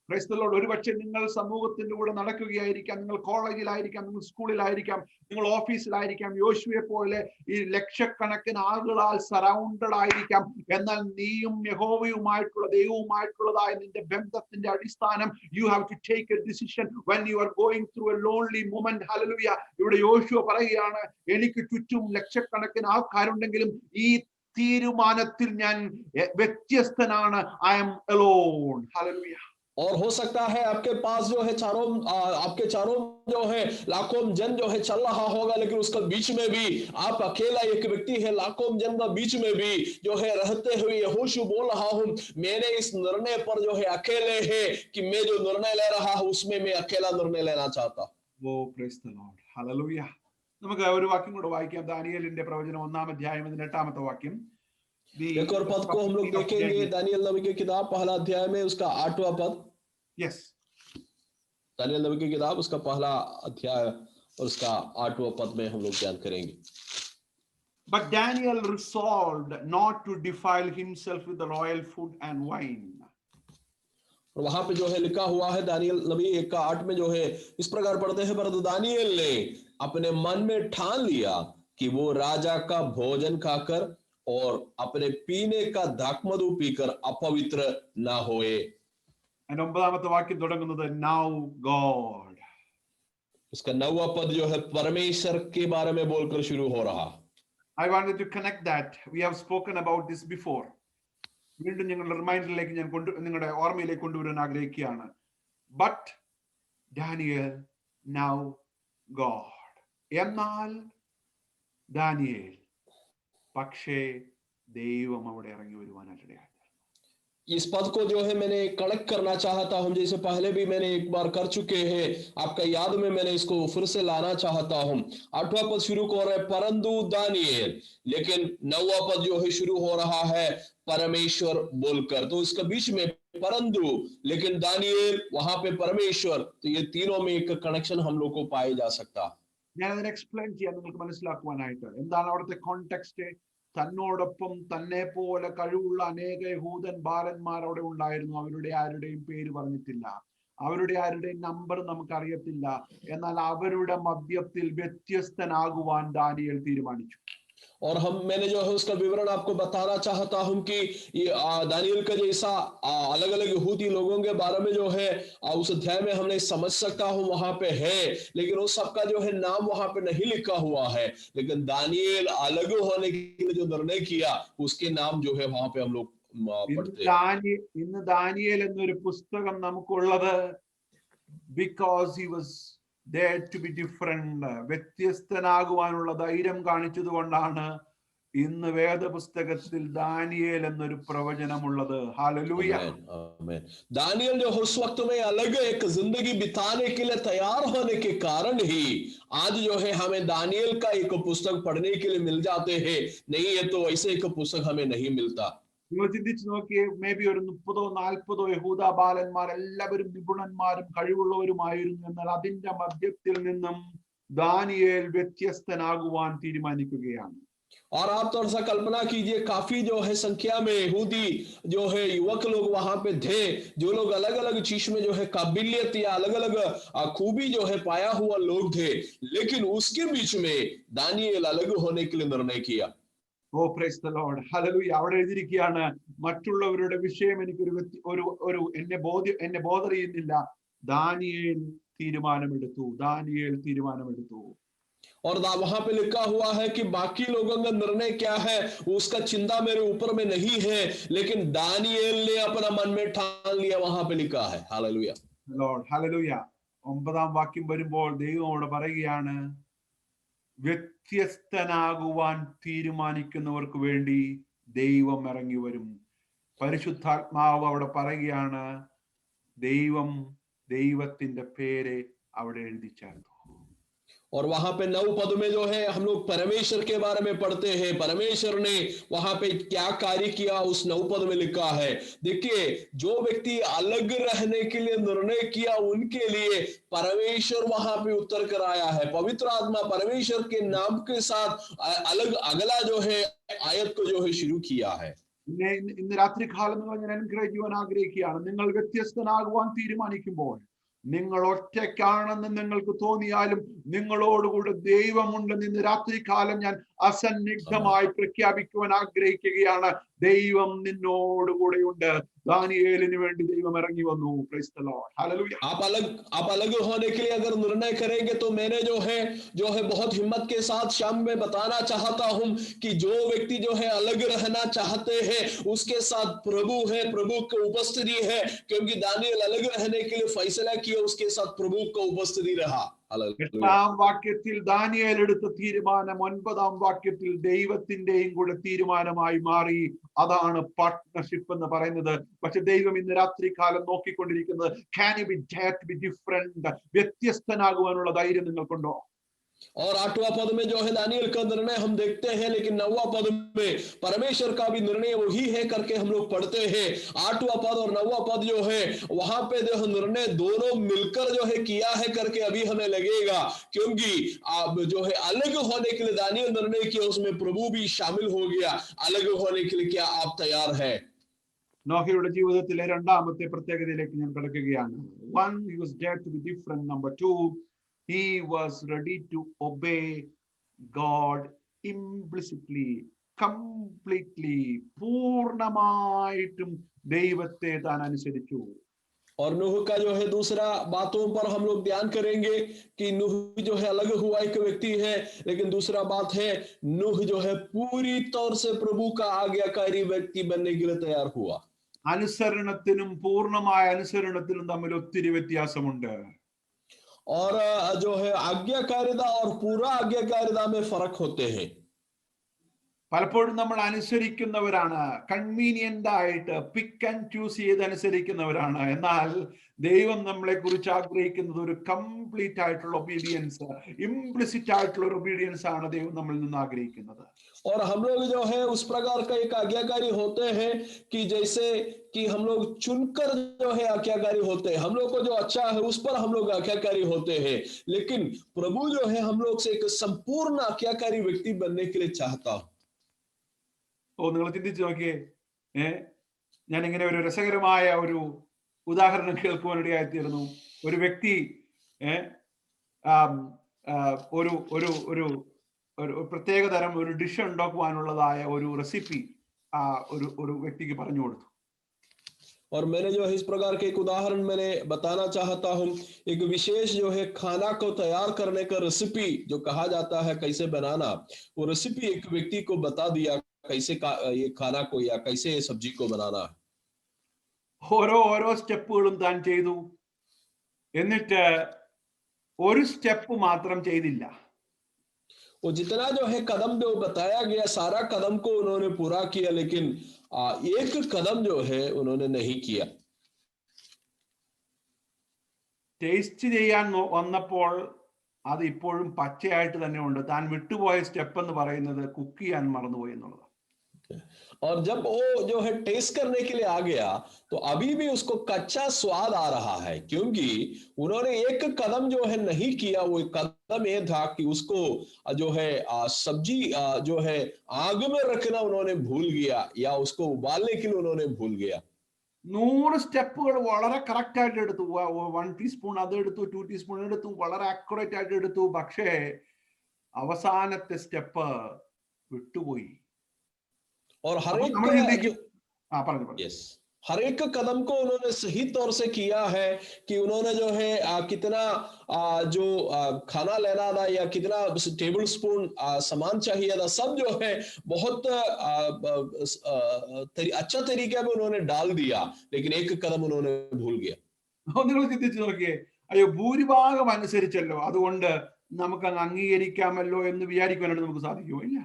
Praise the Lord. ഒരുപക്ഷെ നിങ്ങൾ സമൂഹത്തിന്റെ കൂടെ നടക്കുകയായിരിക്കാം, നിങ്ങൾ കോളേജിലായിരിക്കാം, നിങ്ങൾ സ്കൂളിലായിരിക്കാം, നിങ്ങൾ ഓഫീസിലായിരിക്കാം, യോശുവയെ പോലെ ഈ ലക്ഷക്കണക്കിന് ആളുകളാൽ സറൗണ്ടഡ് ആയിരിക്കാം. എന്നാൽ നീയും യഹോവയുമായിട്ടുള്ള ദൈവവുമായിട്ടുള്ളതായ നിന്റെ ബന്ധത്തിന്റെ അടിസ്ഥാനം you have to take a decision when you are going through a lonely moment. Hallelujah. ഇവിടെ യോശുവ പറയുകയാണ്, എനിക്ക് ചുറ്റും ലക്ഷക്കണക്കിന് ആൾക്കാരുണ്ടെങ്കിലും ഈ തീരുമാനത്തിൽ ഞാൻ വ്യത്യസ്തനാണ്. I am alone. Hallelujah. और हो सकता है आपके पास जो है आपके चारों जो है लाखों जन जो है चल रहा होगा, लेकिन उसका बीच में भी आप अकेला एक व्यक्ति है. लाखों जन का बीच में भी जो है रहते हुए यहोशू बोल रहा हूं, मैंने इस निर्णय पर जो है अकेले है कि मैं जो निर्णय ले रहा हूं उसमें मैं अकेला निर्णय लेना चाहता. Oh, praise the Lord. Hallelujah. നമുക്ക് ഒരു വാക്യം കൂടെ വായിക്കാം. ദാനിയേലിന്റെ പ്രവചനം 1-ാം അധ്യായം 18-ാമത്തെ വാക്യം. एक और पद को हम लोग देखेंगे, दानियल नबी की किताब 1 अध्याय में उसका 8वां पद. Yes. दानियल नबी की किताब उसका 1 अध्याय और उसका 8वां पद में हम लोग ध्यान करेंगे. But Daniel resolved not to defile himself with the royal food and wine. और वहां पे जो है लिखा हुआ है दानियल नबी 1:8 में जो है इस प्रकार पढ़ते हैं, परंतु दानियल ने अपने मन में ठान लिया कि वो राजा का भोजन खाकर और अपने पीने का दाखमधु पीकर अपवित्र ना होए. And 9-ാമത്തെ വാക്യം തുടങ്ങുന്നത് now God. इसका 9वां पद जो है परमेश्वर के बारे में बोलकर शुरू हो रहा. I wanted to connect that. We have spoken about this before. വീണ്ടും നിങ്ങളുടെ റിമൈൻഡറിലേക്ക് ഞാൻ നിങ്ങളുടെ ഓർമ്മയിലേക്ക് കൊണ്ടുവരാൻ ആഗ്രഹിക്കുകയാണ്. But Daniel, now God. എന്നാൽ ദാനിയേൽ, പക്ഷേ ദൈവം അവിടെ ഇറങ്ങി വരുവാനായിട്ടിടയായി. इस पद को जो है मैंने कनेक्ट करना चाहता हूं, जैसे पहले भी मैंने एक बार कर चुके हैं, आपका याद में मैंने इसको फिर से लाना चाहता हूं. 8वां पद शुरू हो रहा है परंतु दानिయేल, लेकिन 9वां पद जो है शुरू हो रहा है परमेश्वर बोलकर. तो इसके बीच में परंतु, लेकिन दानिయేल, वहां पे परमेश्वर, तो ये तीनों में एक कनेक्शन हम लोग को पाया जा सकता. ഞാൻ അതിനെ എക്സ്പ്ലെയിൻ ചെയ്യാൻ നിങ്ങൾക്ക് മനസ്സിലാക്കുവാനായിട്ട്. എന്താണ് അവിടുത്തെ കോണ്ടെക്സ്റ്റ്? തന്നോടൊപ്പം തന്നെ പോലെ കഴിവുള്ള അനേക യഹൂദൻ ബാലന്മാർ അവിടെ ഉണ്ടായിരുന്നു. അവരുടെ ആരുടെയും പേര് പറഞ്ഞിട്ടില്ല, അവരുടെ ആരുടെയും നമ്പർ നമുക്കറിയത്തില്ല. എന്നാൽ അവരുടെ മധ്യത്തിൽ വ്യത്യസ്തനാകുവാൻ ദാനിയേൽ തീരുമാനിച്ചു. और मैंने जो है उसका विवरण आपको बताना चाहता हूं कि ये दानियल का जैसा अलग अलग यहूदी लोगों के बारे में जो है उस अध्याय में हमने समझ सकता हूं वहां पे है, लेकिन उस सबका जो है नाम वहां पे नहीं लिखा हुआ है. लेकिन दानियल अलग होने के लिए जो निर्णय किया उसके नाम जो है वहां पे हम लोग पढ़ते हैं. ഇന്ന് ദാനിയേൽ എന്നൊരു പുസ്തകം നമുക്കുള്ളത് because he was there to be different. വ്യത്യസ്തനാകുവാനുള്ള ധൈര്യം കാണിച്ചത് കൊണ്ടാണ് ഇന്ന് വേദപുസ്തകത്തിൽ ദാനിയേൽ എന്നൊരു പ്രവചനമുള്ളത്. हालेलुया. आमीन. दानियल जो उस वक्त में अलग एक जिंदगी बिताने के लिए तैयार होने के कारण ही आज जो है हमें दानियल का एक पुस्तक पढ़ने के लिए मिल जाते हैं. नहीं है तो ऐसे एक पुस्तक हमें नहीं मिलता. നിങ്ങൾ ചിന്തിച്ചു നോക്കിയേ, മേ ബി ഒരു 30-40 യഹൂദ ബാലന്മാർ എല്ലാവരും നിപുണന്മാരും കഴിവുള്ളവരുമായിരുന്നു. എന്നാൽ അതിന്റെ മധ്യത്തിൽ നിന്നും ദാനിയേൽ വ്യത്യസ്തനാകുവാൻ തീരുമാനിക്കുകയാണ്. और आप थोड़ा सा कल्पना कीजिए, काफी जो है संख्या में यहूदी जो है युवक लोग वहां पे थे, जो लोग अलग अलग चीज में जो है काबिलियत या अलग अलग खूबी जो है पाया हुआ लोग थे, लेकिन उसके बीच में दानिയേൽ अलग होने के लिए निर्णय किया. Oh, praise the Lord. Hallelujah. അവിടെ എഴുതിയിരിക്കുകയാണ്, മറ്റുള്ളവരുടെ വിഷയം എനിക്കൊരു എന്നെ ബോധർ ചെയ്യുന്നില്ല. ദാനിയേൽ തീരുമാനമെടുത്തു. और वहां पे लिखा हुआ है कि बाकी लोगों का निर्णय क्या है उसका चिंता मेरे ऊपर में नहीं है, लेकिन दानिയേൽ ने अपना मन में ठान लिया, वहां पे लिखा है. हालेलुया. Lord, hallelujah. 9-ാം വാക്യം വരുമ്പോൾ ദൈവം അവിടെ പറയുകയാണ്, വ്യത്യസ്തനാകുവാൻ തീരുമാനിക്കുന്നവർക്ക് വേണ്ടി ദൈവം ഇറങ്ങി വരും. പരിശുദ്ധാത്മാവ് അവിടെ പറയുകയാണ്, ദൈവത്തിന്റെ പേര് അവിടെ എഴുതി ചേർത്തു. और वहां पे 9 पद में जो है हम लोग परमेश्वर के बारे में पढ़ते हैं, परमेश्वर ने वहां पे क्या कार्य किया उस 9 पद में लिखा है। देखिए, जो व्यक्ति अलग रहने के लिए निर्णय किया उनके लिए परमेश्वर वहां पे उत्तर कर आया है। पवित्र आत्मा परमेश्वर के नाम के साथ अलग अगला जो है आयत को जो है शुरू किया है। ഇന്ന് രാത്രി കാലം നിങ്ങൾ ഞാൻ അനുഗ്രഹിക്കുവാൻ ആഗ്രഹിക്കുകയാണ്. നിങ്ങൾ വ്യത്യസ്തനാകുവാൻ തീരുമാനിക്കുമ്പോൾ, നിങ്ങൾ ഒറ്റയ്ക്കാണെന്ന് നിങ്ങൾക്ക് തോന്നിയാലും നിങ്ങളോടുകൂടെ ദൈവമുണ്ടെന്ന് ഇന്ന് രാത്രി കാലം ഞാൻ അസന്നിഗ്ധമായി പ്രഖ്യാപിക്കുവാൻ ആഗ്രഹിക്കുകയാണ്. ദൈവം നിന്നോടുകൂടെയുണ്ട്. ദാനിയേലിന് വേണ്ടി ദൈവം ഇറങ്ങി വന്നു. Price the Lord, hallelujah. आप अलग होने के लिए अगर निर्णय करेंगे तो मैंने जो है बहुत हिम्मत के साथ शाम में बताना चाहता हूं कि जो व्यक्ति जो है अलग रहना चाहते हैं उसके साथ प्रभु है, प्रभु की उपस्थिति है, क्योंकि दानियल अलग रहने के लिए फैसला किया, उसके साथ प्रभु का उपस्थिति रहा। 8ാം വാക്യത്തിൽ ദാനിയേൽ എടുത്ത തീരുമാനം 9ാം വാക്യത്തിൽ ദൈവത്തിന്റെയും കൂടെ തീരുമാനമായി മാറി. അതാണ് പാർട്ട്ണർഷിപ്പ് എന്ന് പറയുന്നത്. പക്ഷെ ദൈവം ഇന്ന് രാത്രി കാലം നോക്കിക്കൊണ്ടിരിക്കുന്നത്, can you be dare to be different? വ്യത്യസ്തനാകുവാനുള്ള ധൈര്യം നിങ്ങൾക്കുണ്ടോ? और 8वां पद में जो है दानियल का निर्णय हम देखते हैं, लेकिन 9वां पद में परमेश्वर का भी निर्णय वही है करके हम लोग पढ़ते हैं। 8वां पद और 9वां पद जो है वहां पे जो निर्णय दोनों मिलकर जो है किया है करके अभी हमें लगेगा, क्योंकि आप जो है अलग होने के लिए दानियल निर्णय किया, उसमें प्रभु भी शामिल हो गया। अलग होने के लिए क्या आप तैयार है? നോഹയുടെ ജീവിതത്തിലെ രണ്ടാമത്തെ പ്രത്യേകതയിലേക്ക് ഞാൻ കടക്കുകയാണ്. One, he was dared to be different. Number 2, he was ready to obey God implicitly, completely, പൂർണ്ണമായിട്ടും ദൈവത്തെ താൻ അനുസരിച്ചു. और नूह का जो है दूसरा बातों पर हम लोग ध्यान करेंगे कि नूह जो है अलग हुआ एक व्यक्ति है, लेकिन दूसरा बात है नूह जो है पूरी तौर से प्रभु का आज्ञाकारी व्यक्ति बनने के लिए तैयार हुआ। അനുസരണത്തിനും പൂർണ്ണമായ അനുസരണത്തിനും തമ്മിൽ ഒത്തിരി വ്യത്യാസമുണ്ട്. और जो है आज्ञाकारिता और पूरा आज्ञाकारिता में फर्क होते हैं। പലപ്പോഴും നമ്മൾ അനുസരിക്കുന്നവരാണ്, കൺവീനിയന്റ് ആയിട്ട് പിക്ക് ആൻഡ് ചൂസ് ചെയ്ത് അനുസരിക്കുന്നവരാണ്. എന്നാൽ ദൈവം നമ്മളെ കുറിച്ച് ആഗ്രഹിക്കുന്നത് ഒരു കംപ്ലീറ്റ് ആയിട്ടുള്ള ഒബീഡിയൻസ്, ഇംപ്ലിസിറ്റ് ആയിട്ടുള്ള ഒരു ഒബീഡിയൻസ് ആണ് ദൈവം നമ്മളിൽ നിന്ന് ആഗ്രഹിക്കുന്നത്. और हम लोग जो है उस प्रकार का एक आज्ञाकारी होते हैं कि जैसे कि हम लोग चुनकर जो है आज्ञाकारी होते हैं, हम लोग को जो अच्छा है उस पर हम लोग आज्ञाकारी होते हैं, लेकिन प्रभु जो है हम लोग से एक संपूर्ण आज्ञाकारी व्यक्ति बनने के लिए चाहता हूं। നിങ്ങൾ ചിന്തിച്ചു നോക്കിയേ, ഞാൻ ഇങ്ങനെ ഒരു രസകരമായ ഒരു ഉദാഹരണം കേൾക്കുവാനിടയായിത്തീർന്നു. ഒരു വ്യക്തി ഒരു ഒരു ഒരു ഒരു പ്രത്യേക തരം ഒരു ഡിഷ് ഉണ്ടാക്കുവാനുള്ളതായ ഒരു റെസിപ്പി ഒരു വ്യക്തിക്ക് പറഞ്ഞു കൊടുത്തു. और मैंने जो है इस प्रकार के एक उदाहरण मैंने बताना चाहता हूं, एक विशेष जो है खाना को तैयार करने का रेसिपी जो कहा जाता है कैसे बनाना, वो रेसिपी एक व्यक्ति को बता दिया कैसे ये खाना को या कैसे सब्जी को बनाना है। ഓരോ സ്റ്റെപ്പുകളും താൻ ചെയ്തു. എന്നിട്ട് ഒരു സ്റ്റെപ്പ് മാത്രം ചെയ്തില്ല. वो जितना जो है कदम जो बताया गया सारा कदम को उन्होंने पूरा किया, लेकिन एक कदम जो है उन्होंने नहीं किया। ടേസ്റ്റ് ചെയ്യാൻ വന്നപ്പോൾ അത് ഇപ്പോഴും പച്ചയായിട്ട് തന്നെ ഉണ്ട്. താൻ വിട്ടുപോയ സ്റ്റെപ്പ് എന്ന് പറയുന്നത് കുക്ക് ചെയ്യാൻ മറന്നുപോയി എന്നുള്ളത്. और जब वो जो है टेस्ट करने के लिए आ गया तो अभी भी उसको कच्चा स्वाद आ रहा है, क्योंकि उन्होंने एक कदम जो है नहीं किया। वो कदम ये था कि उसको जो है सब्जी जो है आग में रखना उन्होंने भूल गया, या उसको उबालने के लिए उन्होंने भूल गया। 100 സ്റ്റെപ്പുകൾ വളരെ കറക്റ്റ് ആയിട്ട് എടുത്തു. 1 ടീസ്പൂൺ അത് എടുത്തു, 2 ടീസ്പൂൺ എടുത്തു, വളരെ അക്യുറേറ്റ് ആയിട്ട് എടുത്തു. പക്ഷേ അവസാനത്തെ സ്റ്റെപ്പ് വിട്ടുപോയി. और हर एक कदम को उन्होंने सही तौर से किया है कि उन्होंने जो है कितना जो खाना लेना था या कितना टेबल स्पून सामान चाहिए था, सब जो है बहुत अच्छा तरीके में उन्होंने डाल दिया, लेकिन एक कदम उन्होंने भूल गया। നിങ്ങൾ ചിന്തിച്ചു നോക്കിയേ, അയ്യോ ഭൂരിഭാഗം അനുസരിച്ചല്ലോ അതുകൊണ്ട് നമുക്ക് അങ്ങ് അംഗീകരിക്കാമല്ലോ എന്ന് വിചാരിക്കാനായിട്ട് നമുക്ക് സാധിക്കുമോ? ഇല്ല.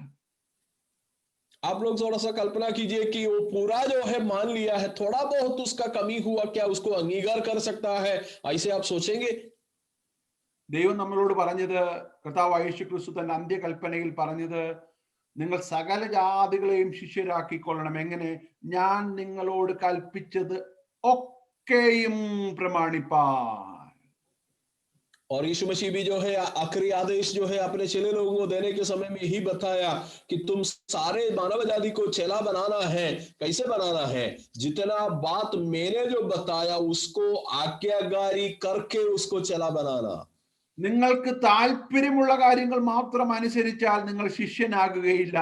आप लोग थोड़ा सा कल्पना कीजिए कि वो पूरा जो है मान लिया है, थोड़ा बहुत उसका कमी हुआ, क्या उसको अंगीकार कर सकता है? ऐसे आप सोचेंगे? ദൈവം നമ്മളോട് പറഞ്ഞത്, കർത്താവായ യേശു ക്രിസ്തു തന്റെ അന്ത്യകൽപ്പനയിൽ പറഞ്ഞത്, നിങ്ങൾ സകല ജാതികളെയും ശിഷ്യരാക്കിക്കൊള്ളണം. എങ്ങനെ? ഞാൻ നിങ്ങളോട് കൽപ്പിച്ചത് ഒക്കെയും പ്രമാണിപ്പാൻ. और यीशु मसीह भी जो है आखिरी आदेश जो है अपने चेले लोगों को देने के समय में यही बताया कि तुम सारे मानव जाति को चेला बनाना है। कैसे बनाना है? जितना बात मैंने जो बताया उसको आज्ञाकारी करके उसको चेला बनाना। നിങ്ങൾക്ക് താല്പര്യമുള്ള കാര്യങ്ങൾ മാത്രം അനുസരിച്ചാൽ നിങ്ങൾ ശിഷ്യനാകുകയില്ല.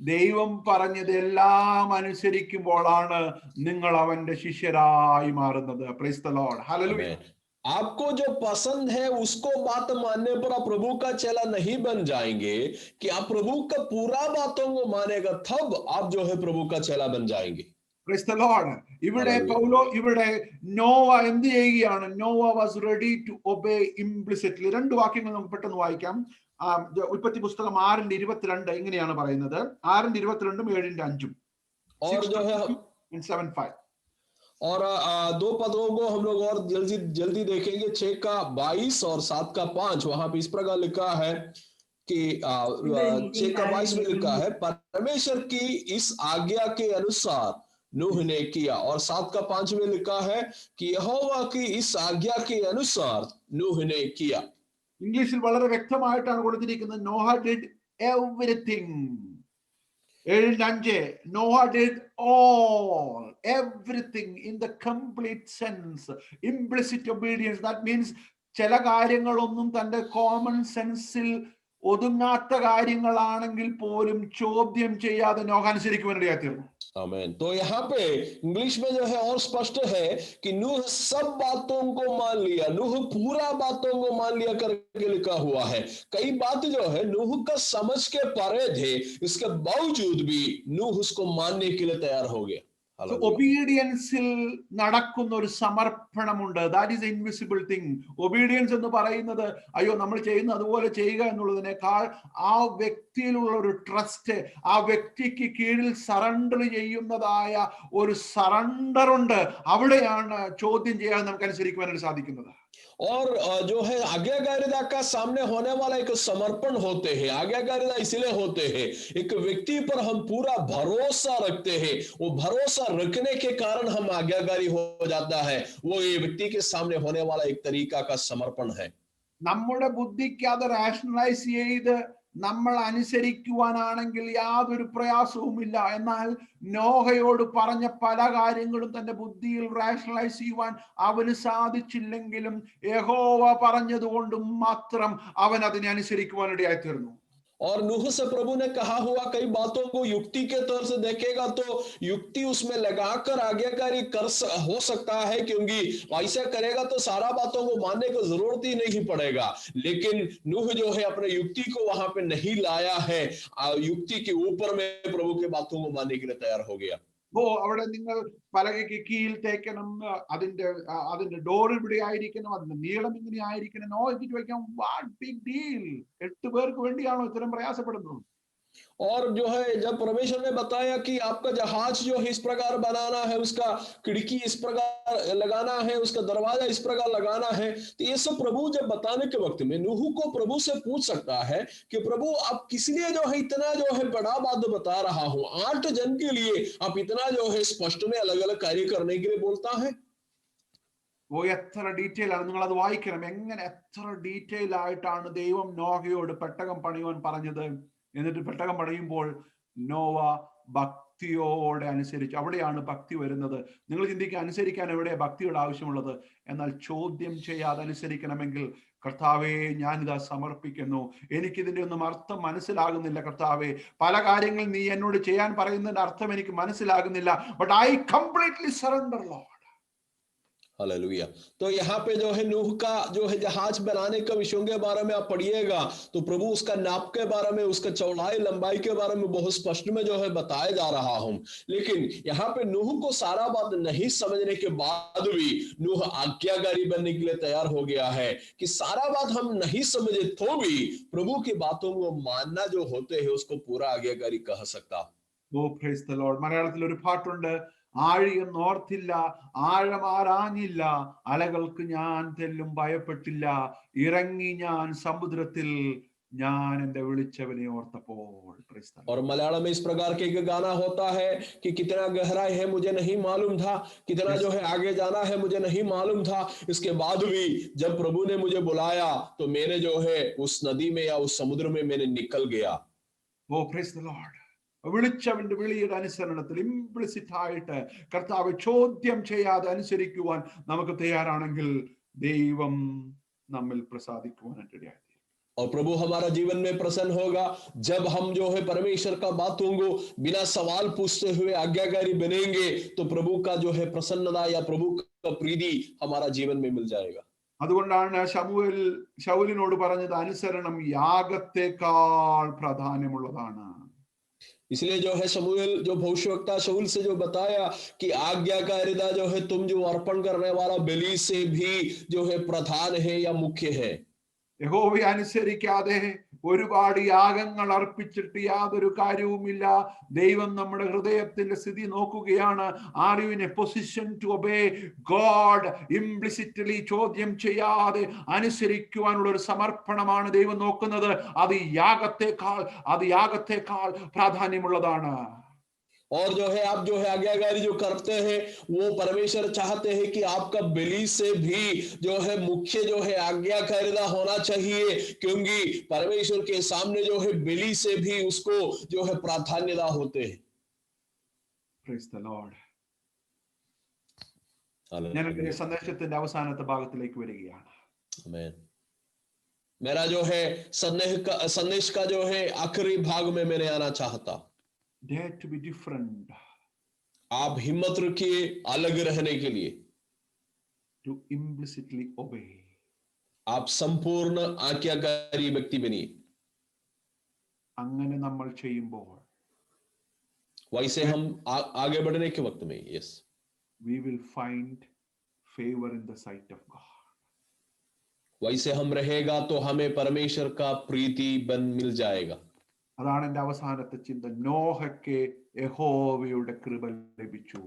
ദൈവം പറഞ്ഞത് എല്ലാം അനുസരിക്കുമ്പോഴാണ് നിങ്ങൾ അവന്റെ ശിഷ്യരായി മാറുന്നത്. Price the Lord. ഹല്ലേലൂയ. आपको जो पसंद है उसको बात मानने पर आप प्रभु का चेला नहीं बन जाएंगे, कि आप प्रभु का पूरा बातों को मानेगा तब आप जो है प्रभु का चेला बन जाएंगे। Praise the Lord. ഇവിടെ നോവ എന്ത് ചെയ്യുകയാണ്? Noah was ready to obey implicitly. രണ്ട് വാക്യങ്ങൾ നമുക്ക് പെട്ടെന്ന് വായിക്കാം. ഉൽപ്പത്തി പുസ്തകം 6:22 ഇങ്ങനെയാണ് പറയുന്നത്. 6:22 7:5. और 7:5. और दो पदों को हम लोग और जल्दी देखेंगे। 6 का 22 और 7 का 5। वहां पे इस प्रकार लिखा है कि 6 का 22 में लिखा है, परमेश्वर की इस आज्ञा के अनुसार नूह ने किया। और 7 का 5 में लिखा है कि यहोवा की इस आज्ञा के अनुसार नूह ने किया। ഇംഗ്ലീഷിൽ വളരെ വ്യക്തമായിട്ടാണ് കൊടുത്തിരിക്കുന്നത്. Noah did everything. 7:5. Noah did all, everything in the complete sense. Implicit obedience. That means ചില കാര്യങ്ങളൊന്നും തന്റെ കോമൺ സെൻസിൽ ഒതുങ്ങാത്ത കാര്യങ്ങളാണെങ്കിൽ പോലും ചോദ്യം ചെയ്യാതെ നോഹ അനുസരിക്കുവാനിടയായി തീർന്നു. आमीन। तो यहाँ पे इंग्लिश में जो है और स्पष्ट है कि नूह सब बातों को मान लिया, नूह पूरा बातों को मान लिया करके लिखा हुआ है। कई बात जो है नूह का समझ के परे थे, इसके बावजूद भी नूह उसको मानने के लिए तैयार हो गया। ഒബീഡിയൻസിൽ നടക്കുന്ന ഒരു സമർപ്പണമുണ്ട്. That is invisible thing. Obedience എന്ന് പറയുന്നത് അയ്യോ നമ്മൾ ചെയ്യുന്ന അതുപോലെ ചെയ്യുക എന്നുള്ളതിനേക്കാൾ ആ വ്യക്തിയിലുള്ള ഒരു ട്രസ്റ്റ്, ആ വ്യക്തിക്ക് കീഴിൽ സറണ്ടർ ചെയ്യുന്നതായ ഒരു സറണ്ടർ ഉണ്ട്. അവിടെയാണ് ചോദ്യം ചെയ്യാൻ നമുക്ക് അനുസരിക്കുവാനായിട്ട് സാധിക്കുന്നത്. और जो है आज्ञाकारिता का सामने होने वाला एक समर्पण होते हैं। आज्ञाकारिता इसलिए होते हैं, एक व्यक्ति पर हम पूरा भरोसा रखते हैं, वो भरोसा रखने के कारण हम आज्ञाकारी हो जाता है। वो ये व्यक्ति के सामने होने वाला एक तरीका का समर्पण है। നമ്മുടെ ബുദ്ധിക്ക് അത് റാഷണലൈസ് ചെയ്ത് നമ്മൾ അനുസരിക്കുവാനാണെങ്കിൽ യാതൊരു പ്രയാസവുമില്ല. എന്നാൽ നോഹയോട് പറഞ്ഞ പല കാര്യങ്ങളും തന്റെ ബുദ്ധിയിൽ റാഷണലൈസ് ചെയ്യുവാൻ അവന് സാധിച്ചില്ലെങ്കിലും യഹോവ പറഞ്ഞതുകൊണ്ട് മാത്രം അവൻ അതിനെ അനുസരിക്കുവാനിടയായി തീർന്നു. और नूह से प्रभु ने कहा हुआ कई बातों को युक्ति के तौर से देखेगा तो युक्ति उसमें लगाकर आज्ञाकारी हो सकता है, क्योंकि ऐसा करेगा तो सारा बातों को मानने को जरूरत ही नहीं पड़ेगा। लेकिन नूह जो है अपने युक्ति को वहां पे नहीं लाया है, युक्ति के ऊपर में प्रभु के बातों को मानने के लिए तैयार हो गया। അവിടെ നിങ്ങൾ പലകയ്ക്ക് കീൽ തേക്കണം, അതിന്റെ ഡോർ ഇവിടെ ആയിരിക്കണം, അതിന്റെ നീളം ഇങ്ങനെ ആയിരിക്കണം, നോക്കിട്ട് വയ്ക്കാം. What big deal! 8 പേർക്ക് വേണ്ടിയാണോ ഇത്രയും പ്രയാസപ്പെടുന്നത്? और जो है जब परमेश्वर ने बताया कि आपका जहाज जो है इस प्रकार बनाना है, उसका खिड़की इस प्रकार लगाना है, उसका दरवाजा इस प्रकार लगाना है, तो ये सब प्रभु जब बताने के वक्त में नूह को प्रभु से पूछ सकता है कि प्रभु आप किस लिए जो है इतना जो है बड़ा बात बता रहा हूं, 8 जन के लिए आप इतना जो है स्पष्ट में अलग अलग कार्य करने के लिए बोलता है। എത്ര ഡീറ്റെയിൽ ആണ്! നിങ്ങൾ അത് വായിക്കണം. എങ്ങനെ എത്ര ഡീറ്റെയിൽ ആയിട്ടാണ് ദൈവം നോഹയോട് പെട്ടകം പണിയുവാൻ പറഞ്ഞത്. എന്നിട്ട് പെട്ടകം പണിയുമ്പോൾ നോവ ഭക്തിയോടെ അനുസരിച്ചു. അവിടെയാണ് ഭക്തി വരുന്നത്. നിങ്ങൾ ചിന്തിക്കുക, അനുസരിക്കാൻ എവിടെയാണ് ഭക്തിയുടെ ആവശ്യമുള്ളത്? എന്നാൽ ചോദ്യം ചെയ്യാതെ അനുസരിക്കണമെങ്കിൽ, കർത്താവേ ഞാനിതാ സമർപ്പിക്കുന്നു, എനിക്കിതിന്റെ ഒന്നും അർത്ഥം മനസ്സിലാകുന്നില്ല കർത്താവേ, പല കാര്യങ്ങൾ നീ എന്നോട് ചെയ്യാൻ പറയുന്നതിന്റെ അർത്ഥം എനിക്ക് മനസ്സിലാകുന്നില്ല, but I completely surrender Lord. Hallelujah. तो यहाँ पे जो है नूह का जो है जहाज बनाने का विषयों के बारे में आप पढ़िएगा तो प्रभु उसका नाप के बारे में, उसका चौड़ाई लंबाई के बारे में बहुत स्पष्ट में जो है बताया जा रहा हूं। लेकिन यहाँ पे नूह को सारा बात नहीं समझने के बाद भी नूह आज्ञाकारी बनने के लिए तैयार हो गया है कि सारा बात हम नहीं समझे तो भी प्रभु की बातों को मानना जो होते हैं उसको पूरा आज्ञाकारी कह सकता। ഓ പ്രൈസ് ദി ലോർഡ്. മലയാളത്തിൽ ഒരു പാട്ടുണ്ട്, ആഴിയെന്നോർത്തില്ല, ആഴമാരാഞ്ഞില്ല, അലകൾക്ക് ഞാൻ തെല്ലും ഭയപ്പെട്ടില്ല, ഇറങ്ങി ഞാൻ സമുദ്രത്തിൽ, ഞാൻ എന്റെ വിളിച്ചവനെ ഓർത്തപ്പോൾ. और मलयालम में इस प्रकार के एक गाना होता है कि कितना गहराई है मुझे नहीं मालूम था, कितना Yes. जो है आगे जाना है मुझे नहीं मालूम था, इसके बाद भी जब प्रभु ने मुझे बुलाया तो मैंने जो है उस नदी में या उस समुद्र में मैंने निकल गया. Oh, praise the Lord. വിളിച്ചവന്റെ വിളിയുടെ അനുസരണത്തിൽ ഇംപ്ലിസിറ്റ് ആയിട്ട് കർത്താവ് ചോദ്യം ചെയ്യാതെ അനുസരിക്കുവാൻ നമുക്ക് തയ്യാറാണെങ്കിൽ ദൈവം നമ്മിൽ പ്രസാദിക്കുവാനായിട്ട് ഇടയായി. और प्रभु हमारा जीवन में प्रसन्न होगा जब हम जो है परमेश्वर का बातों को बिना सवाल पूछते हुए आज्ञाकारी बनेंगे, तो प्रभु का जो है प्रसन्नता या प्रभु का प्रीति हमारा जीवन में मिल जाएगा. അതുകൊണ്ടാണ് ശൗലിനോട് പറഞ്ഞത്, അനുസരണം യാഗത്തെക്കാൾ പ്രാധാന്യമുള്ളതാണ്. इसलिए जो है शमूएल जो भविष्यवक्ता शाऊल से जो बताया कि आज्ञाकारिता जो है तुम जो अर्पण करने वाला बलि से भी जो है प्रधान है या मुख्य है. യഹോവയെ അനുസരിക്കാതെ ഒരുപാട് യാഗങ്ങൾ അർപ്പിച്ചിട്ട് യാതൊരു കാര്യവുമില്ല. ദൈവം നമ്മുടെ ഹൃദയത്തിന്റെ സ്ഥിതി നോക്കുകയാണ്. Are you in a position to obey God? Implicitly ചോദ്യം ചെയ്യാതെ അനുസരിക്കുവാനുള്ള ഒരു സമർപ്പണമാണ് ദൈവം നോക്കുന്നത്. അത് യാഗത്തെക്കാൾ പ്രാധാന്യമുള്ളതാണ്. और जो है आप जो है आज्ञाकारी जो करते हैं वो परमेश्वर चाहते हैं कि आपका बलि से भी जो है मुख्य जो है आज्ञाकारिता होना चाहिए, क्योंकि परमेश्वर के सामने जो है बलि से भी उसको जो है प्राधान्यता होते हैं. Praise the Lord. ഞാൻ എൻ്റെ സന്ദേശത്തിന്റെ അവസാനത്തെ ഭാഗത്തിലേക്ക് വരികയാണ്. आमीन. मेरा जो है संदेश का जो है आखिरी भाग में मैंने आना चाहता. Dare to be different. आप हिम्मत रखिए अलग रहने के लिए. To implicitly obey. आप संपूर्ण आज्ञाकारी व्यक्ति बनिए. അങ്ങനെ നമ്മൾ ചെയ്യുമ്പോൾ वैसे हम आगे बढ़ने के वक्त में yes we will find favor in the sight of God. वैसे हम रहेगा तो हमें परमेश्वर का प्रीति मिल जाएगा. അതാണ് എൻ്റെ അവസാനത്തെ ചിന്ത. നോഹയ്ക്ക് യഹോവയുടെ കൃപ ലഭിച്ചു.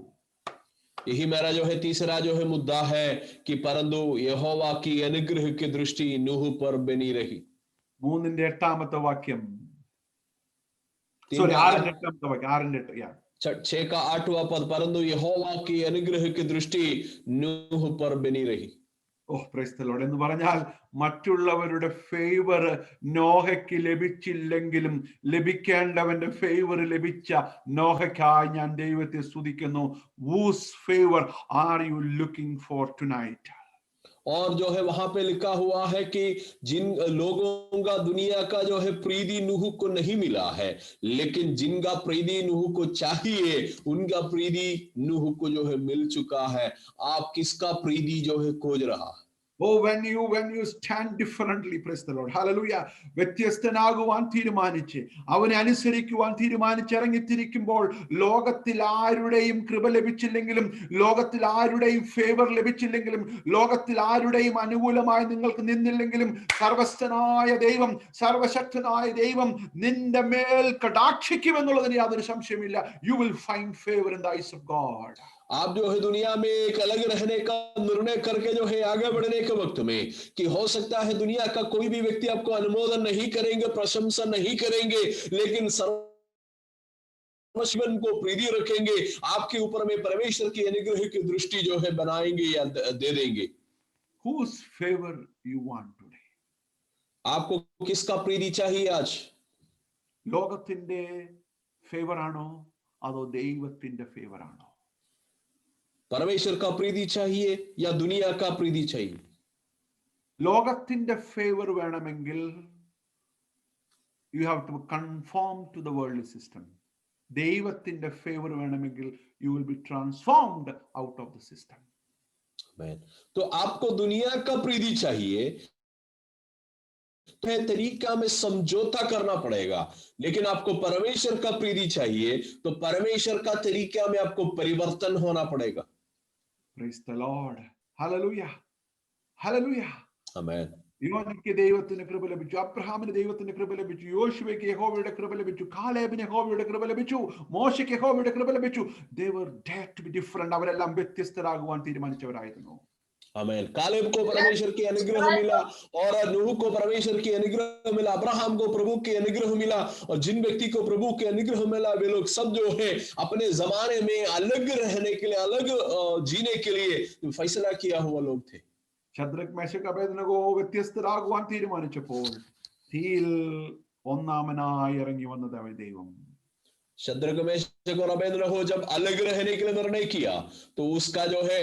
यही मेरा जो है तीसरा जो है मुद्दा है कि परंतु यहोवा की अनुग्रह की दृष्टि नूह पर बनी रही. 3:8 വാക്യം. सॉरी 6:8 वाक्य 6 का 8वां पद, परंतु यहोवा की अनुग्रह की दृष्टि नूह पर बनी रही. ഓഹ് പ്രൈസ് ദി ലോർഡ്. എന്ന് പറഞ്ഞാൽ മറ്റുള്ളവരുടെ ഫേവർ നോഹയ്ക്ക് ലഭിച്ചില്ലെങ്കിലും ലഭിക്കേണ്ടവന്റെ ഫേവർ ലഭിച്ച നോഹയ്ക്കായി ഞാൻ ദൈവത്തെ സ്തുതിക്കുന്നു. whose favor are you looking for tonight? और जो है वहां पे लिखा हुआ है कि जिन लोगों का दुनिया का जो है प्रीति नूह को नहीं मिला है, लेकिन जिनका प्रीति नूह को चाहिए उनका प्रीति नूह को जो है मिल चुका है. आप किसका प्रीति जो है खोज रहा है? Oh, when you stand differently, praise the Lord, hallelujah. വ്യത്യസ്തനാകുവാൻ തീരുമാനിച്ച് അവനെ അനുസരിക്കുവാൻ തീരുമാനിച്ച് ഇറങ്ങിത്തിരിക്കുമ്പോൾ ലോകത്തിൽ ആരുടെയും കൃപ ലഭിച്ചില്ലെങ്കിലും, ലോകത്തിൽ ആരുടെയും ഫേവർ ലഭിച്ചില്ലെങ്കിലും, ലോകത്തിൽ ആരുടെയും അനുകൂലമായി നിങ്ങൾക്ക് നിന്നില്ലെങ്കിലും, സർവസ്ഥനായ ദൈവം, സർവശക്തനായ ദൈവം നിന്റെ മേൽ കടാക്ഷിക്കുമെന്നുള്ളതിന് യാതൊരു സംശയമില്ല. You will find favor in the eyes of God. आप जो है दुनिया में एक अलग रहने का निर्णय करके जो है आगे बढ़ने के वक्त में कि हो सकता है दुनिया का कोई भी व्यक्ति आपको अनुमोदन नहीं करेंगे, प्रशंसा नहीं करेंगे, लेकिन सर्वस्वन को प्रीति रखेंगे, आपके ऊपर में परमेश्वर की अनुग्रह की दृष्टि जो है बनाएंगे या दे देंगे. Whose favor you want today? आपको किसका प्रीति चाहिए आज? ലോകത്തിന്റെ ഫേവർ ആണോ അതോ ദൈവത്തിന്റെ ഫേവർ ആണോ? परमेश्वर का प्रीति चाहिए या दुनिया का प्रीति चाहिए? ലോകത്തിന്റെ ഫേവർ വേണമെങ്കിൽ you have to conform to the worldly system. ദൈവത്തിന്റെ ഫേവർ വേണമെങ്കിൽ you will be transformed out of the system. Amen. तो आपको दुनिया का प्रीति चाहिए तो तरीका में समझौता करना पड़ेगा, लेकिन आपको परमेश्वर का प्रीति चाहिए तो परमेश्वर का तरीका में आपको परिवर्तन होना पड़ेगा. Praise the Lord. Hallelujah. Hallelujah. Amen. യോനയ്ക്ക് ദൈവത്തിന് കൃപ ലഭിച്ചു, അബ്രഹാമിന് ദൈവത്തിന്റെ കൃപ ലഭിച്ചു, യോശുവയ്ക്ക് യഹോവയുടെ കൃപ ലഭിച്ചു, കാലേബിന് യഹോവയുടെ കൃപ ലഭിച്ചു, മോശയ്ക്ക് യഹോവയുടെ കൃപ ലഭിച്ചു. They were dared to be different. അവരെല്ലാം വ്യത്യസ്തരാകുവാൻ തീരുമാനിച്ചവരായിരുന്നു. आमीन। कालेब को परमेश्वर की अनुग्रह मिला और नूह को परमेश्वर की अनुग्रह मिला, अब्राहम को प्रभु की अनुग्रह मिला, और जिन व्यक्ति को प्रभु की अनुग्रह मिला वे लोग सब जो है अपने जमाने में अलग रहने के लिए, अलग जीने के लिए फैसला किया हुआ लोग थे। ശദ്രക് മേശക് അബേദ്നെഗോ വ്യത്യസ്തരാകുവാൻ തീരുമാനിച്ചപ്പോൾ തീയിൽ ഒന്നാമനായി ഇറങ്ങി വന്നത് അവൻ ദൈവം. शद्रक मेशक और अबेदनगो जब अलग रहने के लिए निर्णय किया तो उसका जो है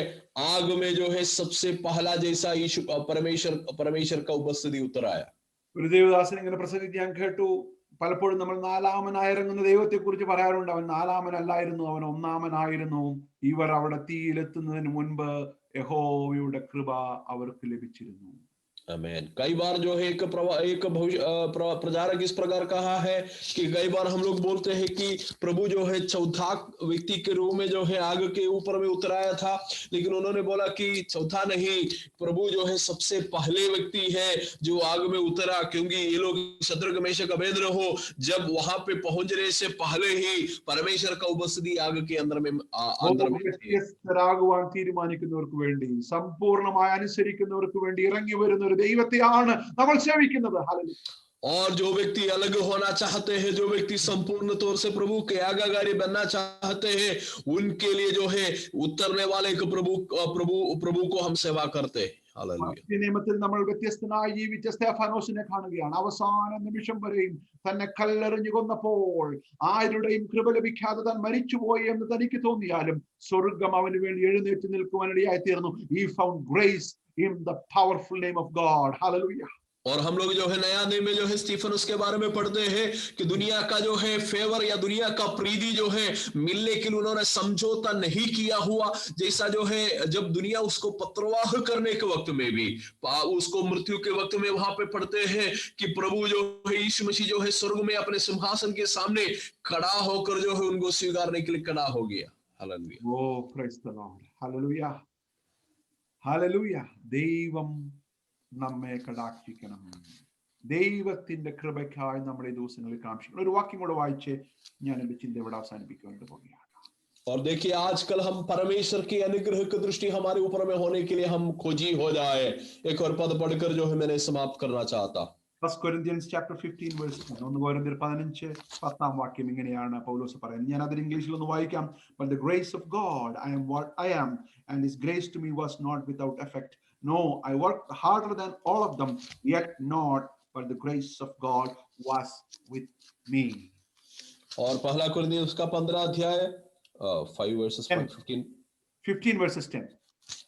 आग में जो है सबसे पहला जैसा यीशु परमेश्वर का उपस्थिति उतर आया. ഒരു ദേവദാസൻ ഇങ്ങനെ പ്രസംഗിച്ച് ഞാൻ കേട്ടു, പലപ്പോഴും നമ്മൾ നാലാമനായി ഇറങ്ങുന്ന ദൈവത്തെ കുറിച്ച് പറയാറുണ്ട്. അവൻ നാലാമനല്ലായിരുന്നു, അവൻ ഒന്നാമനായിരുന്നു. ഇവർ അവിടെ തീയിലെത്തുന്നതിന് മുൻപ് യഹോവയുടെ കൃപ അവർക്ക് ലഭിച്ചിരുന്നു. आमीन। कई बार जो है एक प्रचारक इस प्रकार कहा है कि कई बार हम लोग बोलते हैं कि प्रभु जो है चौथा व्यक्ति के रूप में जो है आग के ऊपर में उतराया था, लेकिन उन्होंने बोला कि चौथा नहीं, प्रभु जो है सबसे पहले व्यक्ति है जो आग में उतरा, क्योंकि ये लोग शद्रक मेशक अबेदनगो जब वहां पे पहुंचने से पहले ही परमेश्वर का उपस्थिति आग के अंदर में വ്യത്യസ്തരാകുവാൻ തീരുമാനിക്കുന്നവർക്ക് വേണ്ടി, സമ്പൂർണമായി അനുസരിക്കുന്നവർക്ക് വേണ്ടി ഇറങ്ങി വരുന്ന ദൈവത്തെയാണ് നമ്മൾ സേവിക്കുന്നത്. और जो व्यक्ति अलग होना चाहते हैं, जो व्यक्ति संपूर्ण तौर से प्रभु के आज्ञाकारी बनना चाहते हैं, उनके लिए जो है उतरने वाले प्रभु को हम सेवा करते हैं. നിയമത്തിൽ നമ്മൾ വ്യത്യസ്തനായി ജീവിച്ച സ്തെഫാനോസിനെ കാണുകയാണ്. അവസാന നിമിഷം വരെയും തന്നെ കല്ലെറിഞ്ഞു കൊന്നപ്പോൾ ആരുടെയും കൃപ ലഭിക്കാതെ താൻ മരിച്ചുപോയി എന്ന് തനിക്ക് തോന്നിയാലും സ്വർഗം അവന് വേണ്ടി എഴുന്നേറ്റ് നിൽക്കുവാനിടയായി തീർന്നു. He found grace in the powerful name of God. Hallelujah. और हम लोग जो है नया नियम में जो है स्टीफनस के बारे में पढ़ते हैं कि दुनिया का जो है फेवर या दुनिया का प्रीति जो है मिलने के लिए उन्होंने समझौता नहीं किया हुआ, जैसा जो है जब दुनिया उसको पत्रवाह करने के वक्त में भी, उसको मृत्यु के वक्त में वहां पे पढ़ते हैं कि प्रभु जो है यीशु मसीह जो है स्वर्ग में अपने सिंहासन के सामने खड़ा होकर जो है उनको स्वीकारने के लिए खड़ा हो गया. Hallelujah. Oh, praise the Lord. Hallelujah. Hallelujah. ദൈവം നമ്മെ കടാക്ഷിക്കണം. ദൈവത്തിന്റെ കൃപയ്ക്കായി നമ്മുടെ ദിവസങ്ങളിൽ കാക്ഷിക്കണം. ഒരു വാക്യം കൂടെ വായിച്ച് ഞാൻ എന്റെ ചിന്ത ഇവിടെ അവസാനിപ്പിക്കാൻ പോവുകയാണ്. और देखिए आजकल हम परमेश्वर की अनुग्रह की दृष्टि हमारे ऊपर में होने के लिए हम खोजी हो जाए. एक और पद पढ़कर जो है मैंने समाप्त करना चाहता. 1 Corinthians chapter 15 verse 1. 1 Corinthians 15 വാക്യം ഇങ്ങനെയാണ് പൗലോസ് പറയുന്നത്. ഞാൻ അതിൽ ഇംഗ്ലീഷിൽ ഒന്ന് വായിക്കാം. But the grace of God, I am what I am, and his grace to me was not without effect. No, I worked harder than all of them, yet not, but the grace of God was with me. और पहला कुरिन्थियों उसका 15 अध्याय 5 verses 15 verses 10.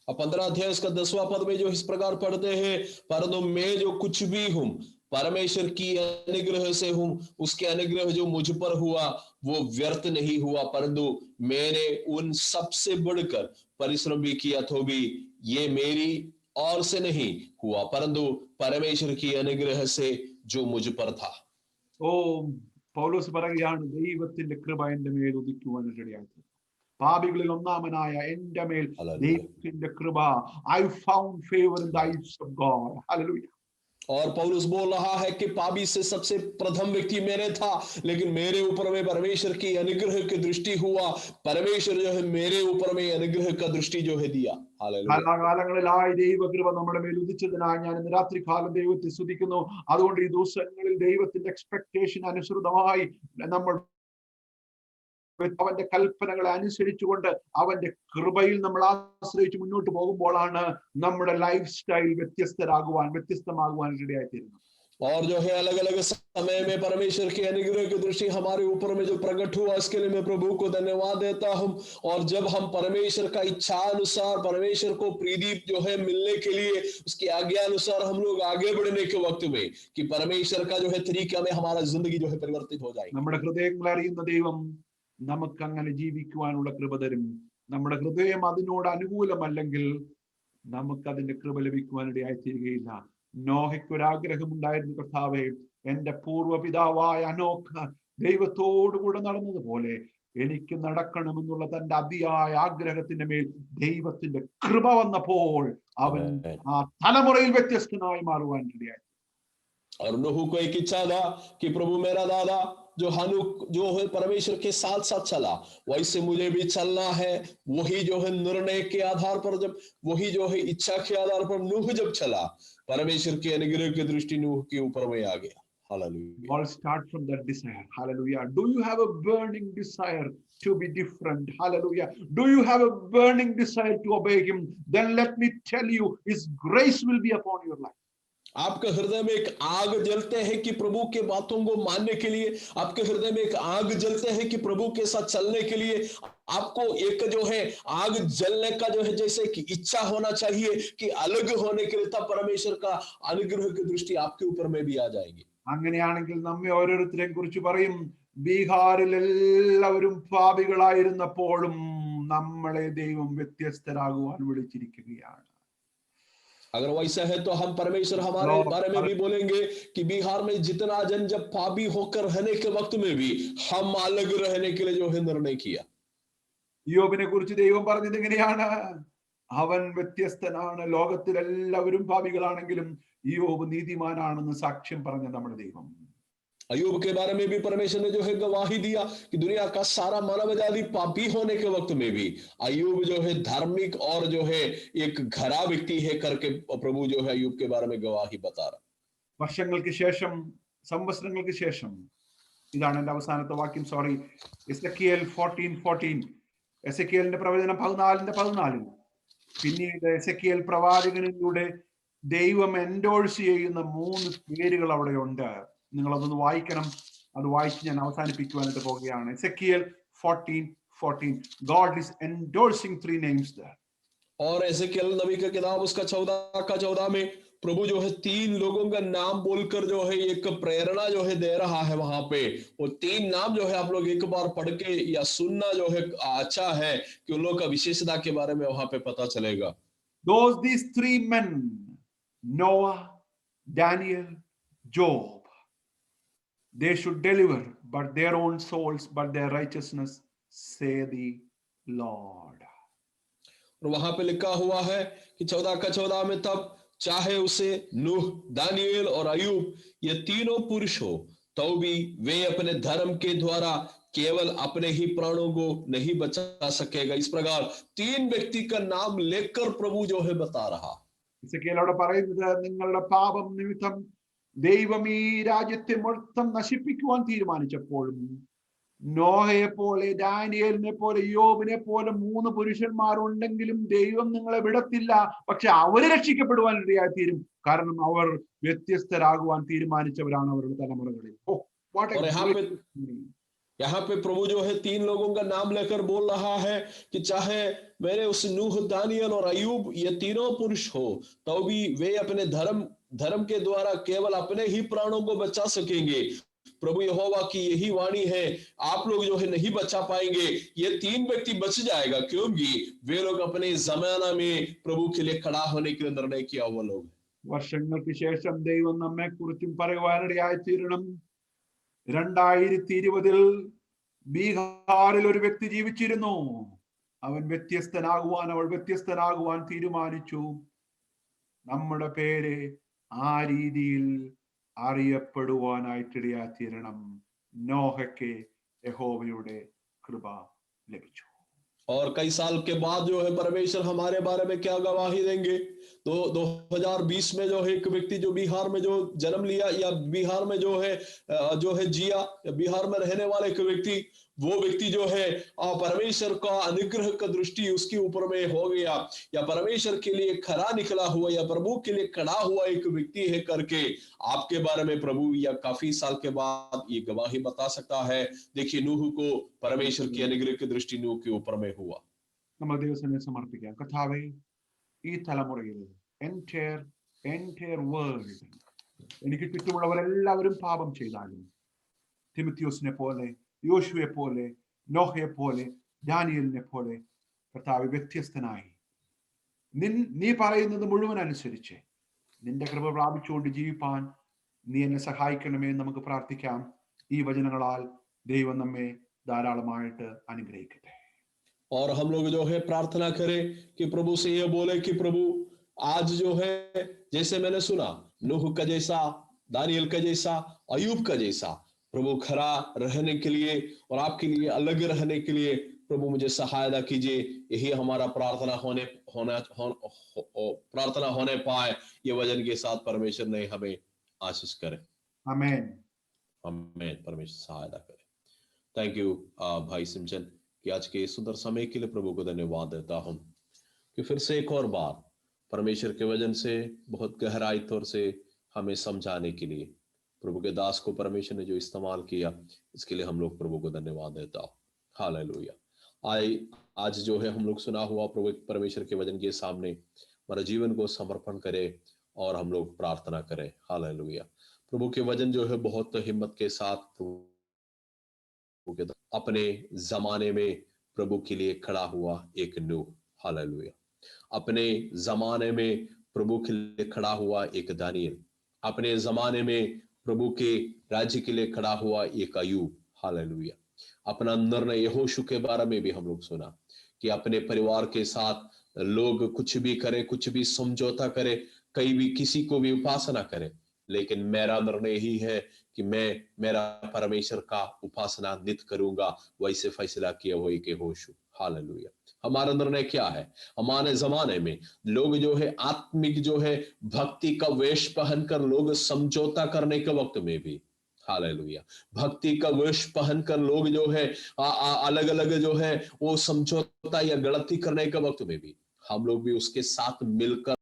अब 15 अध्याय उसका 10वां पद में जो इस प्रकार पढ़ते हैं, परंतु मैं जो कुछ भी हूं परमेश्वर की अनुग्रह से हूं, उसके अनुग्रह जो मुझ पर हुआ वो व्यर्थ नहीं हुआ, परंतु मैंने उन सबसे बढ़कर परिश्रम भी किया, तो भी ये मेरी और से नहीं हुआ, परंतु परमेश्वर की अनुग्रह से जो मुझ पर था. ഓ പൗലോസ് പറയുകയാണ്, ദൈവത്തിന്റെ കൃപ എന്റെ മേൽ ഉദിക്കുവാൻ ഇടയായി. പാപികളിൽ ഒന്നാമനായ എന്റെ മേൽ ദൈവത്തിന്റെ കൃപ. I found favor in the eyes of God. Hallelujah. और पौलुस बोल रहा है कि पापी से सबसे प्रथम व्यक्ति मैंने था, लेकिन मेरे ऊपर में परमेश्वर की अनुग्रह की दृष्टि हुआ. परमेश्वर जो है मेरे ऊपर में अनुग्रह का दृष्टि जो है दिया. കാലങ്ങളിലായി ദൈവകൃപ നമ്മുടെ മേൽ ഉദിച്ചതിനായി ഞാൻ ഇന്ന് രാത്രി കാലം ദൈവത്തെ സ്തുതിക്കുന്നു. അതുകൊണ്ട് ഈ ദിവസങ്ങളിൽ ദൈവത്തിന്റെ എക്സ്പെക്ടേഷൻ അനുസൃതമായി നമ്മൾ അവന്റെ കൽപ്പനകളെ അനുസരിച്ചുകൊണ്ട് അവന്റെ കൃപയിൽ നമ്മൾ ആശ്രയിച്ച് മുന്നോട്ട് പോകുമ്പോഴാണ് നമ്മുടെ ലൈഫ് സ്റ്റൈൽ വ്യത്യസ്തമാകുവാൻ ഇടയായിത്തീരുന്നത്. और जो है अलग अलग समय में परमेश्वर की अनुग्रह की दृष्टि हमारे ऊपर में जो प्रकट हुआ, इसके लिए मैं प्रभु को धन्यवाद देता हूं. और जब हम परमेश्वर का इच्छा अनुसार परमेश्वर को प्रीति जो है मिलने के लिए उसकी आज्ञा अनुसार हम लोग आगे बढ़ने के वक्त में कि परमेश्वर का जो है तरीका में हमारा जिंदगी जो है परिवर्तित हो जाएगी. നമ്മുടെ ഹൃദയങ്ങൾ അറിയുന്ന ദൈവം നമുക്ക് അങ്ങനെ ജീവിക്കുവാനുള്ള കൃപ തരും. നമ്മുടെ ഹൃദയം അതിനോട് അനുകൂലമല്ലെങ്കിൽ നമുക്ക് അതിന്റെ കൃപ ലഭിക്കുവാനിടയായിത്തീരുകയില്ല. നോഹയ്ക്ക് ഒരാഗ്രഹം ഉണ്ടായിരുന്നു, കർത്താവേ എന്റെ പൂർവ്വപിതാവായ അനോക്ക് ദൈവത്തോടുകൂടെ നടന്നതുപോലെ എനിക്ക് നടക്കണമെന്നുള്ള തന്റെ അതിയായ ആഗ്രഹത്തിന്റെ മേൽ ദൈവത്തിന്റെ കൃപ വന്നപ്പോൾ അവൻ ആ തലമുറയിൽ വ്യത്യസ്തനായി മാറുവാൻ ഇടയായി. और नूह को एक इच्छा था कि प्रभु मेरा दादा जो हनूक जो है परमेश्वर के साथ साथ चला, वैसे मुझे भी चलना है। वही जो है निर्णय के आधार पर, जब वही जो है इच्छा के आधार पर नूह जब चला, परमेश्वर के अनुग्रह की दृष्टि नूह के ऊपर में आ गया। Hallelujah. All start from that desire. Hallelujah. Do you have a burning desire to be different? Hallelujah. Do you have a burning desire to obey him? Then let me tell you, his grace will be upon your life. आपके हृदय में एक आग जलते हैं कि प्रभु के बातों को मानने के लिए, आपके हृदय में एक आग जलते हैं कि प्रभु के साथ चलने के लिए, आपको एक जो है आग जलने का जो है जैसे कि इच्छा होना चाहिए कि अलग होने के लिए, तब परमेश्वर का अनुग्रह की दृष्टि आपके ऊपर में भी आ जाएगी। അങ്ങനെയാണെങ്കിൽ നമ്മെ ഓരോരുത്തരെയും കുറിച്ച് പറയും, ബീഹാറിൽ എല്ലാവരും പാപികളായിരുന്നപ്പോഴും നമ്മളെ ദൈവം വ്യത്യസ്തരാകുവാൻ വിളിച്ചിരിക്കുകയാണ്. अगर वैसा है तो हम परमेश्वर हमारे बारे में भी बोलेंगे कि बिहार में जितना जन जब पापी होकर रहने के वक्त में भी हम अलग रहने के लिए जो है निर्णय किया। യോബിനെ കുറിച്ച് ദൈവം പറഞ്ഞത് എങ്ങനെയാണ്? അവൻ വ്യത്യസ്തനാണ്. ലോകത്തിൽ എല്ലാവരും പാപികളാണെങ്കിലും യോബ് നീതിമാനാണെന്ന് സാക്ഷ്യം പറഞ്ഞ നമ്മുടെ ദൈവം. अयूब के बारे में भी परमेश्वर ने जो है गवाही दिया कि दुनिया का सारा मानव जाति पापी होने के वक्त में भी अयूब जो है धार्मिक और जो है एक घरा व्यक्ति है करके प्रभु जो है अयूब के बारे में गवाही बता रहा। വർഷങ്ങൾക്ക് ശേഷം, സംവത്സരങ്ങൾക്ക് ശേഷം, ഇതാണ് എന്റെ അവസാനത്തെ വാക്യം, സോറി, എസെക്കിയേൽ 14:14, എസെക്കിയേലിന്റെ പ്രവചനം 14:14. പിന്നീട് എസെക്കിയേൽ പ്രവാചകനിലൂടെ ദൈവം എൻഡോഴ്സ് ചെയ്യുന്ന 3 പേരുകൾ അവിടെ ഉണ്ട്. നിങ്ങൾ അതൊന്ന് വായിക്കണം. അത് വായിച്ച് ഞാൻ അവസാനിപ്പിക്കുവാനായിട്ട് പോവുകയാണ്. Ezekiel 14:14. God is endorsing 3 names there. और एसेकियेल नबी का किताब उसका 14 में प्रभु जो है 3 लोगों का नाम बोलकर जो है एक प्रेरणा जो है दे रहा है वहां पे। वो 3 नाम जो है आप लोग एक बार पढ़ के या सुनना जो है अच्छा है कि उन लोग का विशेषता के बारे में वहां पे पता चलेगा। These 3 men, Noah, Daniel, Job, they should deliver but their own souls, but their righteousness, say the Lord. और वहां पे लिखा हुआ है कि 14 में तब चाहे उसे नूह, दानियल और अयूब ये तीनों पुरुष हो, तो भी वे अपने धर्म के द्वारा केवल अपने ही प्राणों को नहीं बचा सकेगा। इस प्रकार 3 व्यक्ति का नाम लेकर प्रभु जो है बता रहा। എസെക്കിയേലോട് പറയുന്നത്, നിങ്ങളുടെ പാപം നിമിത്തം ദൈവം ഈ രാജ്യത്തെ മൊത്തം നശിപ്പിക്കുവാൻ തീരുമാനിച്ചപ്പോഴും നോഹയെ പോലെ, ദാനിയേലിനെ പോലെ, യോബിനെ പോലെ 3 പുരുഷന്മാരുണ്ടെങ്കിലും ദൈവം നിങ്ങളെ വിടത്തില്ല. പക്ഷെ അവര് രക്ഷിക്കപ്പെടുവാൻ ഇടയായി തീരും. കാരണം അവർ വ്യത്യസ്തരാകുവാൻ തീരുമാനിച്ചവരാണ് അവരുടെ തലമുറകളിൽ. यहाँ पे प्रभु जो है 3 लोगों का नाम लेकर बोल रहा है कि चाहे मेरे उस नूह, दानियल और अयूब ये तीनों पुरुष हो, तो भी वे अपने धर्म के द्वारा केवल अपने ही प्राणों को बचा सकेंगे। प्रभु यहोवा की यही वाणी है, आप लोग जो है नहीं बचा पाएंगे। ये 3 व्यक्ति बच जाएगा क्योंकि वे लोग अपने जमाना में प्रभु के लिए खड़ा होने के लिए निर्णय किया हुआ लोग। വർഷങ്ങൾക്ക് ശേഷം ദൈവം നമ്മെ കുറിച്ചും പറയുവാനിടയായി തീരണം. 2020 ബീഹാറിൽ ഒരു വ്യക്തി ജീവിച്ചിരുന്നു. അവൾ വ്യത്യസ്തനാകുവാൻ തീരുമാനിച്ചു. നമ്മുടെ പേര് ആ രീതിയിൽ അറിയപ്പെടുവാനായിട്ടിടയായി തീരണം. നോഹയ്ക്ക് യഹോവയുടെ കൃപ ലഭിച്ചു. और कई साल के बाद जो है परमेश्वर हमारे बारे में क्या गवाही देंगे? तो 2020 में जो है एक व्यक्ति जो बिहार में जो जन्म लिया या बिहार में जो है जिया, या बिहार में रहने वाले एक व्यक्ति, वो व्यक्ति जो है परमेश्वर का अनुग्रह का दृष्टि उसके ऊपर में हो गया, या परमेश्वर के लिए खरा निकला हुआ या प्रभु के लिए खड़ा हुआ एक व्यक्ति है करके आपके बारे में प्रभु या काफी साल के बाद ये गवाही बता सकता है। देखिए नूह को परमेश्वर की अनुग्रह की दृष्टि नूह के ऊपर में हुआ। നമ്മൾ ദൈവത്തിന് സമർപ്പിക്കാം. കർത്താവേ, ഈ തലമുറയിൽ entire വേൾഡ്, എനിക്ക് ചുറ്റുമുള്ളവരെല്ലാവരും പാപം ചെയ്താലും തിമോത്തിയോസിനെ പോലെ, യോശുവെ പോലെ, നോഹയെ പോലെ, ദാനിയേലിനെ പോലെ കർത്താവേ വ്യത്യസ്തനായി നീ പറയുന്നത് മുഴുവൻ അനുസരിച്ച് നിന്റെ കൃപ പ്രാപിച്ചുകൊണ്ട് ജീവിപ്പാൻ നീ എന്നെ സഹായിക്കണമേ എന്ന് നമുക്ക് പ്രാർത്ഥിക്കാം. ഈ വചനങ്ങളാൽ ദൈവം നമ്മെ ധാരാളമായിട്ട് അനുഗ്രഹിക്കട്ടെ. और हम लोग जो है प्रार्थना करें कि प्रभु से ये बोले कि प्रभु आज जो है जैसे मैंने सुना नूह का जैसा, दानियल का जैसा, अयूब का जैसा प्रभु खड़ा रहने के लिए और आपके लिए अलग रहने के लिए प्रभु मुझे सहायता कीजिए. यही हमारा प्रार्थना होने पाए. ये वचन के साथ परमेश्वर ने हमें आशीष करे. ആമേൻ. हमें परमेश्वर सहायता करे. थैंक यू भाई सिमचन कि आज के सुंदर समय के लिए प्रभु को धन्यवाद देता हूं कि फिर से एक और बार परमेश्वर के वचन से बहुत गहराई तौर से हमें समझाने के लिए प्रभु के दास को परमेश्वर ने जो इस्तेमाल किया इसके लिए हम लोग प्रभु को धन्यवाद देता हूं. हालेलुया. आज जो है हम लोग सुना हुआ प्रभु परमेश्वर के वचन के सामने हमारा जीवन को समर्पण करें और हम लोग प्रार्थना करें. हालेलुया. प्रभु के वचन जो है बहुत हिम्मत के साथ अपने जमाने में प्रभु के लिए खड़ा हुआ एक नूह. हालेलुया. अपने जमाने में प्रभु के लिए खड़ा हुआ एक दानियल. अपने जमाने में प्रभु के राज्य के लिए खड़ा हुआ एक अयूब. हालेलुया. अपना निर्णय यहोशू के बारे में भी हम लोग सुना कि अपने परिवार के साथ लोग कुछ भी करें, कुछ भी समझौता करें, कहीं भी किसी को भी उपासना करें, लेकिन मेरा निर्णय यही है कि मैं मेरा परमेश्वर का उपासना नित्य करूंगा. वैसे फैसला किया हुआ कि होशू. हालेलुया. हमारा निर्णय क्या है? हमारे जमाने में लोग जो है आत्मिक जो है भक्ति का वेश पहनकर लोग समझौता करने के वक्त में भी, हालेलुया, भक्ति का वेश पहनकर लोग जो है अलग अलग जो है वो समझौता या गलती करने के वक्त में भी हम लोग भी उसके साथ मिलकर